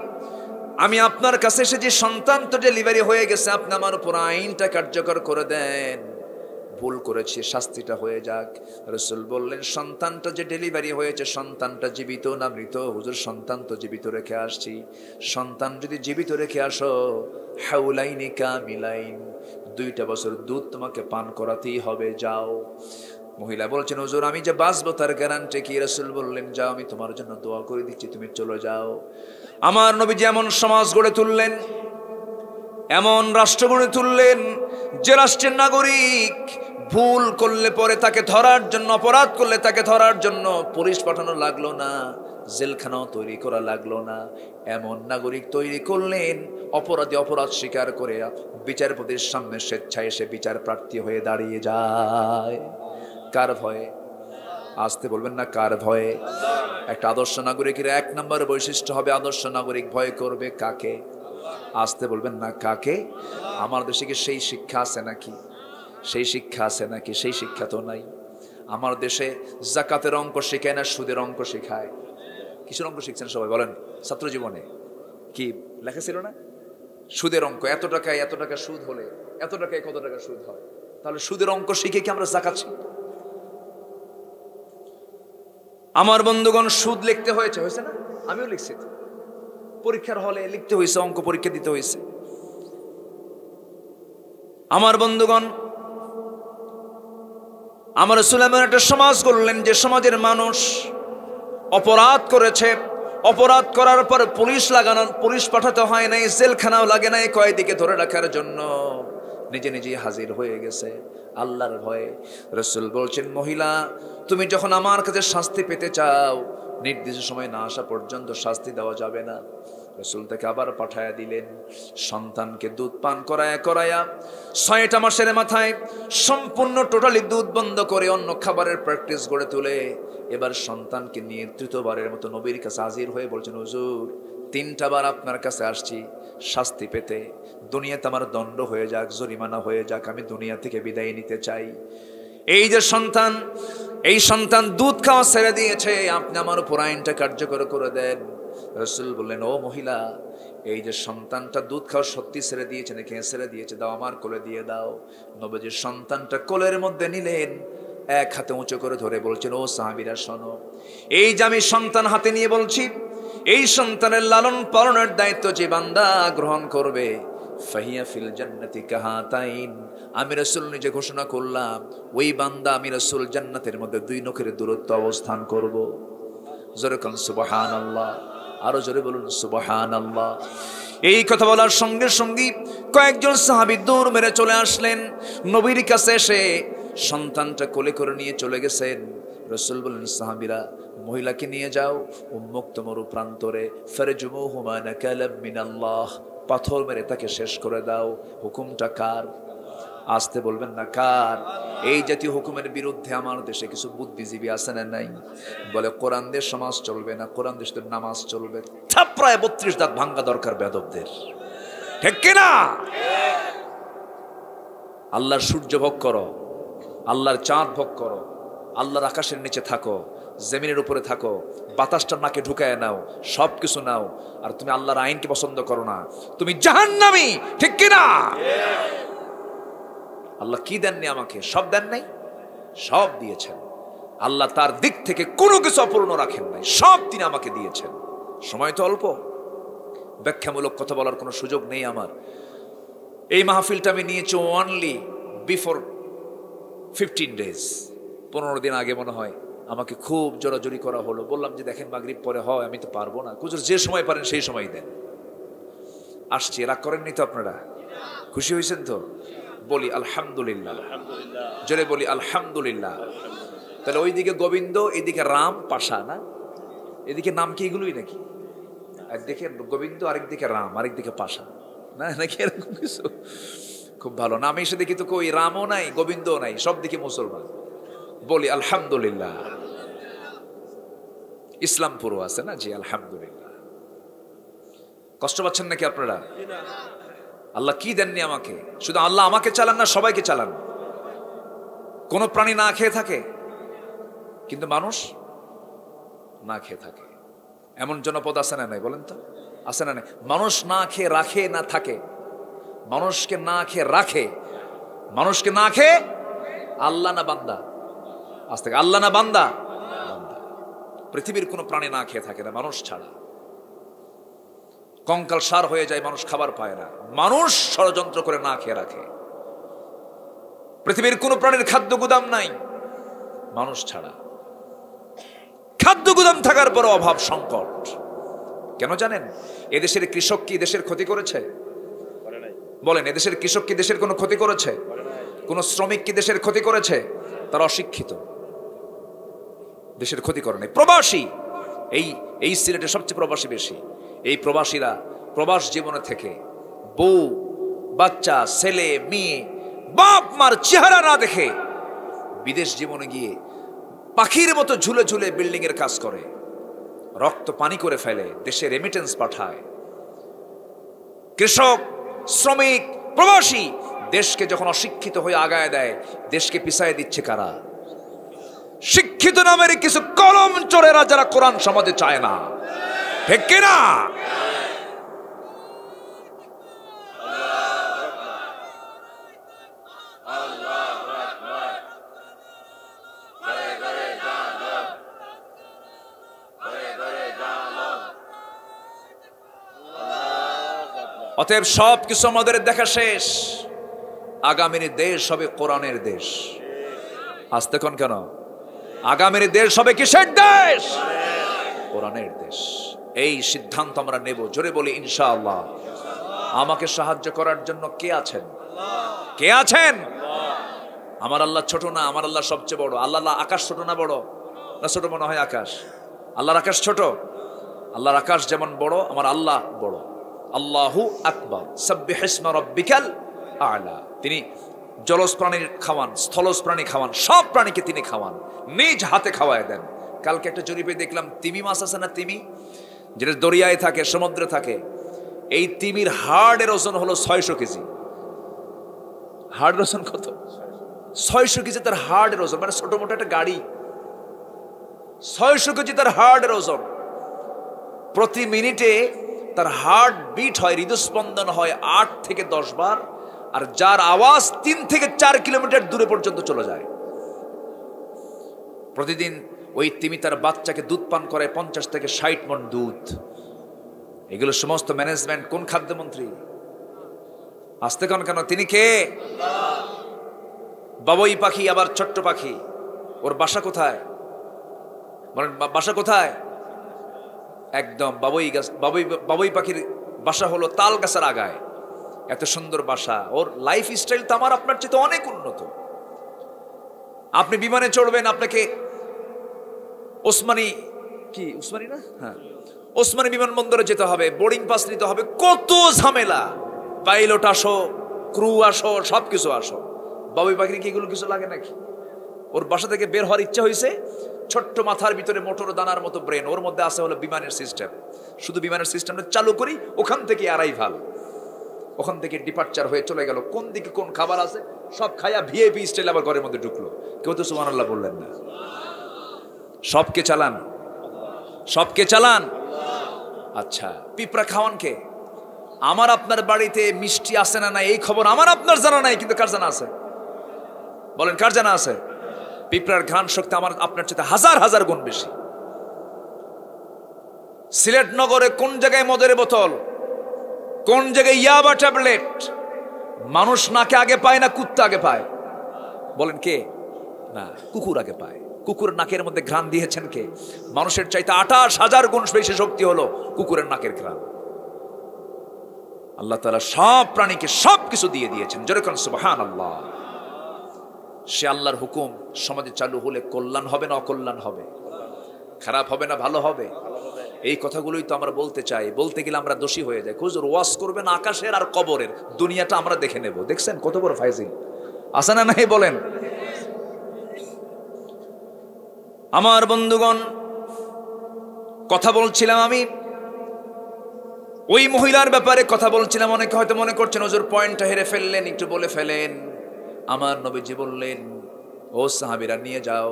আমি আপনার কাছে এসে যে সন্তান তো ডেলিভারি হয়ে গেছে, আপনি আমার উপর আইনটা কার্যকর করে দেন। ভুল করেছি, শাস্তিটা হয়ে যাক। রাসূল বললেন, সন্তানটা যে ডেলিভারি হয়েছে, সন্তানটা জীবিত না মৃত? হুজুর, সন্তান তো জীবিত রেখে আসছি। সন্তান যদি জীবিত রেখে আসো, হাউলাইনি কামিলাইন, 2টা বছর দুধ তোমাকে পান করাতেই হবে, যাও। মহিলা বলছেন, হুজুর, আমি যে বাঁচবো তার গ্যারান্টি কি? রাসূল বললেন, যাও, আমি তোমার জন্য দোয়া করে দিচ্ছি, তুমি চলে যাও। আমার নবী যেমন সমাজ গড়ে তুললেন, এমন রাষ্ট্র গড়ে তুললেন, যে রাষ্ট্রের নাগরিক ভুল করলে পরে তাকে ধরার জন্য, অপরাধ করলে তাকে ধরার জন্য পুলিশ পাঠানো লাগলো না, জেলখানাও তৈরি করা লাগলো না। এমন নাগরিক তৈরি করলেন, অপরাধী অপরাধ স্বীকার করে বিচারপতির সামনে স্বেচ্ছায় এসে বিচার প্রার্থী হয়ে দাঁড়িয়ে যায়। কার ভয়ে? আসতে বলবেন না, কার ভয়ে? একটা আদর্শ নাগরিকের 1 নম্বর বৈশিষ্ট্য হবে, আদর্শ নাগরিক ভয় করবে কাকে? আসতে বলবেন না, কাকে? আমার দেশে কি সেই শিক্ষা আছে নাকি? সেই শিক্ষা আছে নাকি? সেই শিক্ষা তো নাই। আমার দেশে যাকাতের অঙ্ক শেখায় না, সুদের অঙ্ক শেখায়। কিসের অঙ্ক শিখছেন সবাই বলেন? ছাত্র জীবনে কি লেখা ছিল না? সুদের অঙ্ক, এত টাকা সুদ হলে এত টাকায় কত টাকা সুদ হয়। তাহলে সুদের অঙ্ক শিখে কি আমরা যাকাত শিখব? আমার বন্ধুগণ, সুদ লিখতে হয়েছে না? আমিও লিখছি, পরীক্ষার হলে লিখতে হয়েছে, অঙ্ক পরীক্ষা দিতে হয়েছে। আমার বন্ধুগণ, আমার রাসূল এমন একটা সমাজ করলেন যে সমাজের মানুষ অপরাধ করেছে, অপরাধ করার পর পুলিশ পাঠাতে হয় নাই, জেলখানাও লাগে নাই কয়েদিকে ধরে রাখার জন্য, নিজে নিজে হাজির হয়ে গেছে আল্লাহর ভয়ে। রাসূল বলছেন, মহিলা, তুমি যখন আমার কাছে শাস্তি পেতে চাও, নির্দিষ্ট সময় না আসা পর্যন্ত শাস্তি দেওয়া যাবে না। রাসূল তাকে আবার পাঠায়া দিলেন। সন্তানকে দুধ পান করায়া 6টা মাসের মাথায় সম্পূর্ণ টোটালি দুধ বন্ধ করে অন্য খাবারের প্র্যাকটিস গড়ে তুলে এবার সন্তানকে নিয়ে 3য়বারের মতো নবীর কাছে হাজির হয়ে বলছেন, হুজুর, 3টা বার আপনার কাছে আসছি শাস্তি পেতে, দুনিয়াতে আমার দণ্ড হয়ে যাক, জরিমানা হয়ে যাক, আমি দুনিয়া থেকে বিদায় নিতে চাই। এই যে সন্তান দুধ খাওয়া ছেড়ে দিয়েছে, আপনি আমার উপর আইনটা কার্যকর করে দেন। রাসূল বললেন, ও মহিলা, এই যে সন্তানটা দুধ খাওয়া সত্যি ছেড়ে দিয়েছে নাকি ছেড়ে দিয়েছে, দাও, আমার কোলে দিয়ে দাও। নবীজি সন্তানটা কোলের মধ্যে নিলেন, 1 হাতে উঁচু করে ধরে বলছেন, ও সাহাবীরা শোনো, এই যে আমি সন্তান হাতে নিয়ে বলছি, এই সন্তানের লালন পালনের দায়িত্ব যে বান্দা গ্রহণ করবে, ফাহিয়া ফিল জান্নাতি কাহাতাইন, আমি রাসূল নিজে ঘোষণা করলাম, ওই বান্দা আমি রাসূল জান্নাতের মধ্যে 2 নখের দূরত্ব অবস্থান করব। জোরে বলুন সুবহানাল্লাহ, আরো জোরে বলুন সুবহানাল্লাহ। এই কথা বলার সঙ্গে সঙ্গে কয়েকজন সাহাবী দৌড় মেরে চলে আসলেন নবীর কাছে, এসে সন্তানটা কোলে করে নিয়ে চলে গেছেন। রাসূল বলেন, সাহাবীরা মহিলাকে নিয়ে যাও উন্মুক্ত মরু প্রান্তরে, ফারজুমুহুমা নাকালাম মিনাল্লাহ, পাথর মেরে তাকে শেষ করে দাও। হুকুমটা কার? আসতে বলবেন না, কার? এই জাতীয় হুকুমের বিরুদ্ধে আমার দেশে কিছু বুদ্ধিজীবী আছে না নাই? বলে কোরআন দিয়ে সমাজ চলবে না, কোরআন দিয়ে নামাজ চলবে। প্রায় 32 দাঁত ভাঙ্গা দরকার বেয়াদবদের, ঠিক কিনা? আল্লাহর সূর্য ভোগ করো, আল্লাহর চাঁদ ভোগ করো, আল্লাহর আকাশের নিচে থাকো, জমিনের উপরে থাকো, বাতাসটা নাকে ঢুকায় নাও, সব কিছু নাও, আর তুমি আল্লাহর আইনকে পছন্দ করো না, তুমি জাহান্নামী, ঠিক কিনা? আল্লাহ কি দেননি আমাকে? সব দেন নাই? সব দিয়েছেন। আল্লাহ তার দিক থেকে কোনো কিছু অপূর্ণ রাখেন নাই, সব তিনি আমাকে দিয়েছেন। সময় তো অল্প, ব্যাখ্যামূলক কথা বলার কোনো সুযোগ নেই আমার। এই মাহফিলটা আমি নিয়েছি অনলি বিফোর 15 ডেজ, 15 দিন আগে মনে হয় আমাকে খুব জোরাজোরি করা হলো। বললাম যে দেখেন মাগরিব পরে হয়, আমি তো পারবো না, হুজুর যে সময় পারেন সেই সময় দেন। আসছি, রাগ করেননি তো আপনারা? খুশি হয়েছেন তো? বলি আলহামদুলিল্লাহ, জোরে বলি আলহামদুলিল্লাহ। তাহলে ওইদিকে গোবিন্দ, এদিকে রাম, পাশা না? এদিকে নাম কি এগুলোই নাকি? একদিকে গোবিন্দ, আরেকদিকে রাম, আরেকদিকে পাশা না, নাকি এরকম কিছু? খুব ভালো। নাম এসে দেখি তো কই রামও নাই, গোবিন্দও নাই, সব দিকে মুসলমান। বলি আলহামদুলিল্লাহ। ইসলাম পুরো আছে না? জি আলহামদুলিল্লাহ। কষ্ট পাচ্ছেন নাকি আপনারা? আল্লাহ কি দেননি আমাকে? শুধু আল্লাহ আমাকে চালান না, সবাইকে চালান। কোন প্রাণী না খেয়ে থাকে, কিন্তু মানুষ না খেয়ে থাকে। এমন জনপদ আছে না নাই? বলেন তো, আছে না নাই? মানুষ না খেয়ে রাখে না থাকে, মানুষকে না খেয়ে রাখে, মানুষকে না খেয়ে আল্লাহ না বান্দা? আজ থেকে আল্লাহ না বান্দা? বান্দা। পৃথিবীর কোনো প্রাণী না খেয়ে থাকে না মানুষ ছাড়া। কঙ্কাল সার হয়ে যায়, মানুষ খাবার পায় না, মানুষ ষড়যন্ত্র করে না খেয়ে রাখে। পৃথিবীর কোন প্রাণীর খাদ্য গুদাম নাই মানুষ ছাড়া। খাদ্য গুদাম থাকার পর অভাব সংকট। কেন জানেন? এদেশের কৃষক কি দেশের ক্ষতি করেছে? বলেন, এদেশের কৃষক কি দেশের কোনো ক্ষতি করেছে? কোন শ্রমিক কি দেশের ক্ষতি করেছে? তারা অশিক্ষিত, দেশের ক্ষতি করে নাই। প্রবাসী, এই সিলেটে সবচেয়ে প্রবাসী বেশি। এই প্রবাসীরা প্রবাস জীবনে থেকে বউ বাচ্চা ছেলে মেয়ে বাপ মার চেহারা না দেখে বিদেশ জীবনে গিয়ে পাখির মতো ঝুলে ঝুলে বিল্ডিং এর কাজ করে, রক্ত পানি করে ফেলে, দেশে রেমিটেন্স পাঠায়। কৃষক, শ্রমিক, প্রবাসী দেশকে যখন অশিক্ষিত হয়ে আগায় দেয়, দেশকে পিছায় দিচ্ছে কারা? শিক্ষিত নামের কিছু কলম চোরেরা, যারা কোরআন সমাজে চায় না, ঠিক কিনা? অতএব সব কিছু আমাদের দেখা শেষ। আগামীর দেশ হবে কোরআনের দেশ। আসতে কোন কেন? আগামীর দেশ হবে কিসের দেশ? কোরআনের দেশ। এই সিদ্ধান্ত আমরা নেব। জোরে বলি ইনশাআল্লাহ। আমাকে সাহায্য করার জন্য কে আছেন? কে আছেন? আমার আল্লাহ ছোট না, আমার আল্লাহ সবচেয়ে বড়। আল্লাহ আকাশ ছোট না বড়? না ছোট মনে হয় আকাশ? আল্লাহর আকাশ ছোট? আল্লাহর আকাশ যেমন বড়, আমার আল্লাহ বড়। আল্লাহু আকবার, সাব্বিহ ইসমা রাব্বিকাল আ'লা। তিনি জলজ প্রাণীর খাওয়ান, স্থলজ প্রাণী খাওয়ান, সব প্রাণীকে তিনি খাওয়ান, নিজ হাতে খাওয়ায় দেন। কালকে একটা জরিপে দেখলাম, তিমি মাছ আছে না, তিমি যেটা দরিয়ায় থাকে, সমুদ্রে থাকে, এই তিমির হাড়ের ওজন হলো 600 কেজি। হাড়ের ওজন কত? 600 কেজি তার হাড়ের ওজন, মানে ছোট মোটো একটা গাড়ি। 600 কেজি তার হাড়ের ওজন। প্রতি মিনিটে তার হার্ট বিট হয়, হৃদস্পন্দন হয় 8 থেকে 10 বার, আর যার আওয়াজ 3 থেকে 4 কিলোমিটার দূরে পর্যন্ত চলে যায়। প্রতিদিন ওই তিমি তার বাচ্চাকে দুধ পান করে 50 থেকে 60 মণ দুধ। এগুলো সমস্ত ম্যানেজমেন্ট কোন খাদ্যমন্ত্রী? আসতে কোন কেন? তিনি কে? বাবুই পাখি, আবার ছোট্ট পাখি, ওর বাসা কোথায়? বলেন বাসা কোথায়? একদম বাবুই গাছ। বাবুই পাখির বাসা হলো তাল গাছের আগায়। এত সুন্দর বাসা। ওর লাইফ স্টাইল তো আমার আপনার চেয়ে অনেক উন্নত। আপনি বিমানে চড়বেন, আপনাকে ওসমানী কি ওসমানী না, হ্যাঁ ওসমানী বিমানবন্দরে যেতে হবে, বোর্ডিং পাস নিতে হবে, কত ঝামেলা। পাইলট আসো, ক্রু আসো, সবকিছু আসো। বাবুই পাখির কি এগুলো কিছু লাগে নাকি? ওর বাসা থেকে বের হওয়ার ইচ্ছা হয়েছে, ছোট্ট মাথার ভিতরে মোটর দানার মতো ব্রেন, ওর মধ্যে আছে হলো বিমানের সিস্টেম। শুধু বিমানের সিস্টেমটা চালু করি, ওখান থেকে অ্যারাইভাল, ওখান থেকে ডিপার্চার হয়ে চলে গেল। কোন দিকে কোন খাবার আছে সব খায়া ভিআইপি স্টাইল আবার ঘরের মধ্যে ঢুকলো। কেউ তো সুবহানাল্লাহ বললেন না। সবকে চালান, সবকে চালান। আচ্ছা, পিঁপড়া খাওয়ান কে? আমার আপনার বাড়িতে মিষ্টি আছে না নাই এই খবর আমার আপনার জানা নাই, কিন্তু কার জানা আছে? বলেন কার জানা আছে? পিঁপড়ার ঘ্রাণ শক্তি আমার আপনার চেয়ে হাজার হাজার গুণ বেশি। সিলেট নগরে কোন জায়গায় মদের বোতল, কোন জায়গায় ইয়াবা ট্যাবলেট, মানুষ নাকে আগে পায় না কুত্তা আগে পায়? বলেন কে? না, কুকুর আগে পায়। কুকুরের নাকের মধ্যে ঘ্রাণ দিয়েছেন কে? মানুষের চাইতে 28,000 গুণ বেশি শক্তি হলো কুকুরের নাকের ঘ্রাণ। আল্লাহ তাআলা সব প্রাণীকে সব কিছু দিয়ে দিয়েছেন। যেরকম সুবহানাল্লাহ। সে আল্লাহর হুকুম সমাজে চালু হলে কল্যাণ হবে না অকল্যাণ হবে? খারাপ হবে না ভালো হবে? এই কথাগুলোই তো আমরা বলতে চাই। বলতে গেলে আমরা দোষী হয়ে যাই। হুজুর ওয়াজ করবেন আকাশের আর কবরের, দুনিয়াটা আমরা দেখে নেব। দেখছেন কত বড় ফাইজিল আছে না নাই বলেন? আমার বন্ধুগণ, কথা বলছিলাম আমি ওই মহিলার ব্যাপারে কথা বলছিলাম। অনেকে হয়তো মনে করছেন হুজুর পয়েন্টটা হেরে ফেললেন, একটু বলে ফেলেন। আমার নবীজি বললেন, ও সাহাবীরা নিয়ে যাও,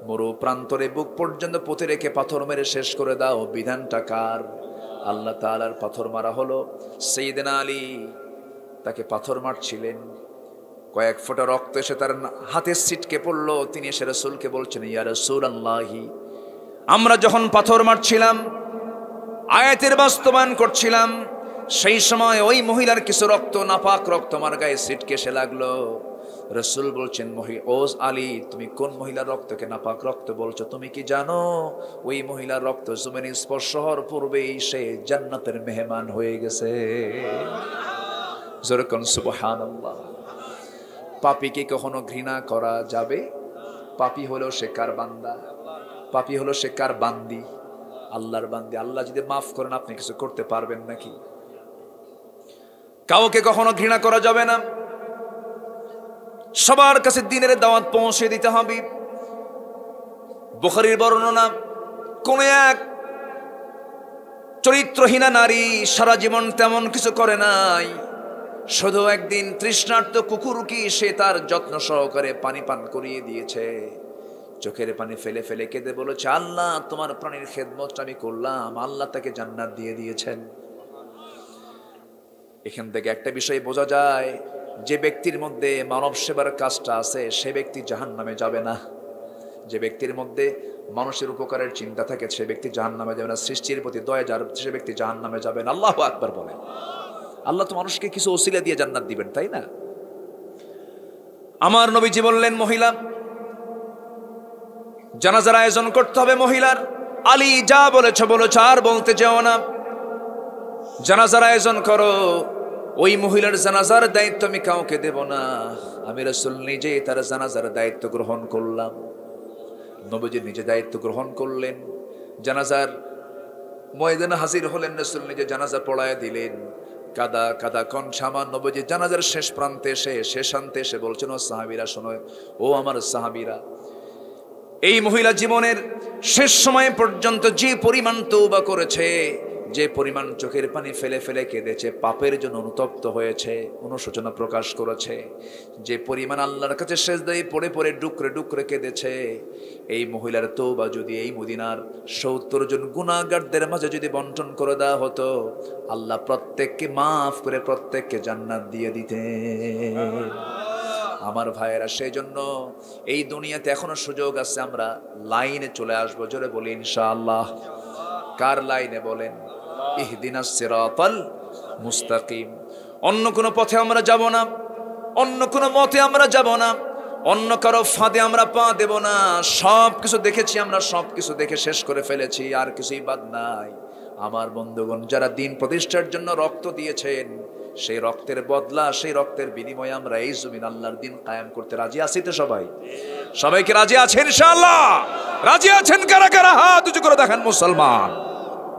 মরু প্রান্তরে বুক পর্যন্ত পুঁতে রেখে পাথর মেরে শেষ করে দাও। বিধানটা কার? আল্লাহ তাআলার। পাথর মারা হলো। সাইয়েদনা আলী তাকে পাথর মারছিলেন, কয়েক ফোঁটা রক্ত এসে তার হাতে ছিটকে পড়লো। তিনি এসে রাসূলকে বলছেন, ইয়া রাসূলুল্লাহি, আমরা যখন পাথর মারছিলাম আয়াতের বাস্তবায়ন করছিলাম, সেই সময় ওই মহিলার কিছু রক্ত, নাপাক রক্ত আমার গায়ে ছিটকে এসে লাগলো। রাসূল বলছেন, ও আলী, তুমি কোন মহিলার রক্তকে নাপাক রক্ত বলছো? তুমি কি জানো ওই মহিলার রক্ত জমিনে স্পর্শ হওয়ার পূর্বেই সে জান্নাতের মেহমান হয়ে গেছে? যেরকম সুবহানাল্লাহ। পাপীকে কখনো ঘৃণা করা যাবে? পাপী হলো সে কার বান্দা? পাপী হলো সে কার বান্দি? আল্লাহর বান্দি। আল্লাহ যদি মাফ করেন আপনি কিছু করতে পারবেন নাকি? কাউকে কখনো ঘৃণা করা যাবে না। সবার কাছে দ্বীনের দাওয়াত পৌঁছে দিতে হবে। বুখারীর বর্ণনা, কোন এক চরিত্রহীনা নারী সারা জীবন তেমন কিছু করে নাই, শুধু একদিন তৃষ্ণার্ত কুকুরকে সে তার যত্ন সহকারে পানি পান করিয়ে দিয়েছে। চোখের পানি ফেলে ফেলে কেঁদে বলেছে, আল্লাহ তোমার প্রাণীর খেদমতটা আমি করলাম, আল্লাহ তাকে জান্নাত দিয়ে দিয়েছেন। এখান থেকে একটা বিষয় বোঝা যায়, যে ব্যক্তির মধ্যে মানব সেবার কাজটা আছে সে ব্যক্তি জাহান্নামে যাবে না। যে ব্যক্তির মধ্যে মানুষের উপকারের চিন্তা থাকে সে ব্যক্তি জাহান্নামে যাবে না। সৃষ্টির প্রতি দয়া যার, সে ব্যক্তি জাহান্নামে যাবে না। আল্লাহু আকবার বলেন। আল্লাহ তো মানুষকে কিছু ওসিলা দিয়ে জান্নাত দিবেন, তাই না? আমার নবীজি বললেন, মহিলা জানাজার আয়োজন করতে হবে মহিলার। আলী যা বলেছো বলেছো, আর বলতে যাও না। জানাজার আয়োজন করো। ওই মহিলার জানাজার দায়িত্ব আমি কাউকে দেব না, আমি রাসূল নিজে তার জানাজার দায়িত্ব গ্রহণ করলাম। নবীজি নিজে দায়িত্ব গ্রহণ করলেন। জানাজার ময়দানে হাজির হলেন। রাসূল নিজে জানাজা পড়ায় দিলেন। কাদা কাদা কনসামা নবীজি জানাজার শেষ প্রান্তে এসে, শেষান্তে এসে বলছেন, ও সাহাবীরা শোনো, ও আমার সাহাবীরা, এই মহিলা জীবনের শেষ সময় পর্যন্ত যে পরিমাণ তওবা করেছে, যে পরিমাণ চোখের পানি ফেলে ফেলে কেঁদেছে, পাপের জন্য অনুতপ্ত হয়েছে, অনুশোচনা প্রকাশ করেছে, যে পরিমাণ আল্লাহর কাছে সেজদায় পড়ে পড়ে ডুকরে ডুকরে কেঁদেছে, এই মহিলার তওবা যদি এই মদিনার 70 জন গুনাহগারদের মাঝে যদি বন্টন করে দেওয়া হতো, আল্লাহ প্রত্যেককে মাফ করে প্রত্যেককে জান্নাত দিয়ে দিতেন। আমার ভাইয়েরা, সেই জন্য এই দুনিয়াতে এখনো সুযোগ আছে, আমরা লাইনে চলে আসবো। জোরে বলি ইনশাআল্লাহ। কার লাইনে বলেন? ইহদিনাস সিরাতাল মুস্তাকিম। অন্য কোনো পথে আমরা যাব না, অন্য কোনো মতে আমরা যাব না, অন্য কারো ফাঁদে আমরা পা দেব না। সব কিছু দেখেছি আমরা, সব কিছু দেখে শেষ করে ফেলেছি, আর কিছুই বাদ নাই। আমার বন্ধুগণ, যারা দিন প্রতিষ্ঠার জন্য রক্ত দিয়েছেন, সেই রক্তের বদলা, সেই রক্তের বিনিময়ে আমরা এই জমিন আল্লাহর দিন কায়েম করতে রাজি আছি তো সবাই? সবাইকে রাজি আছেন ইনশাআল্লাহ? রাজি আছেন কারা কারা? হাত উঁচু করে দেখান মুসলমান।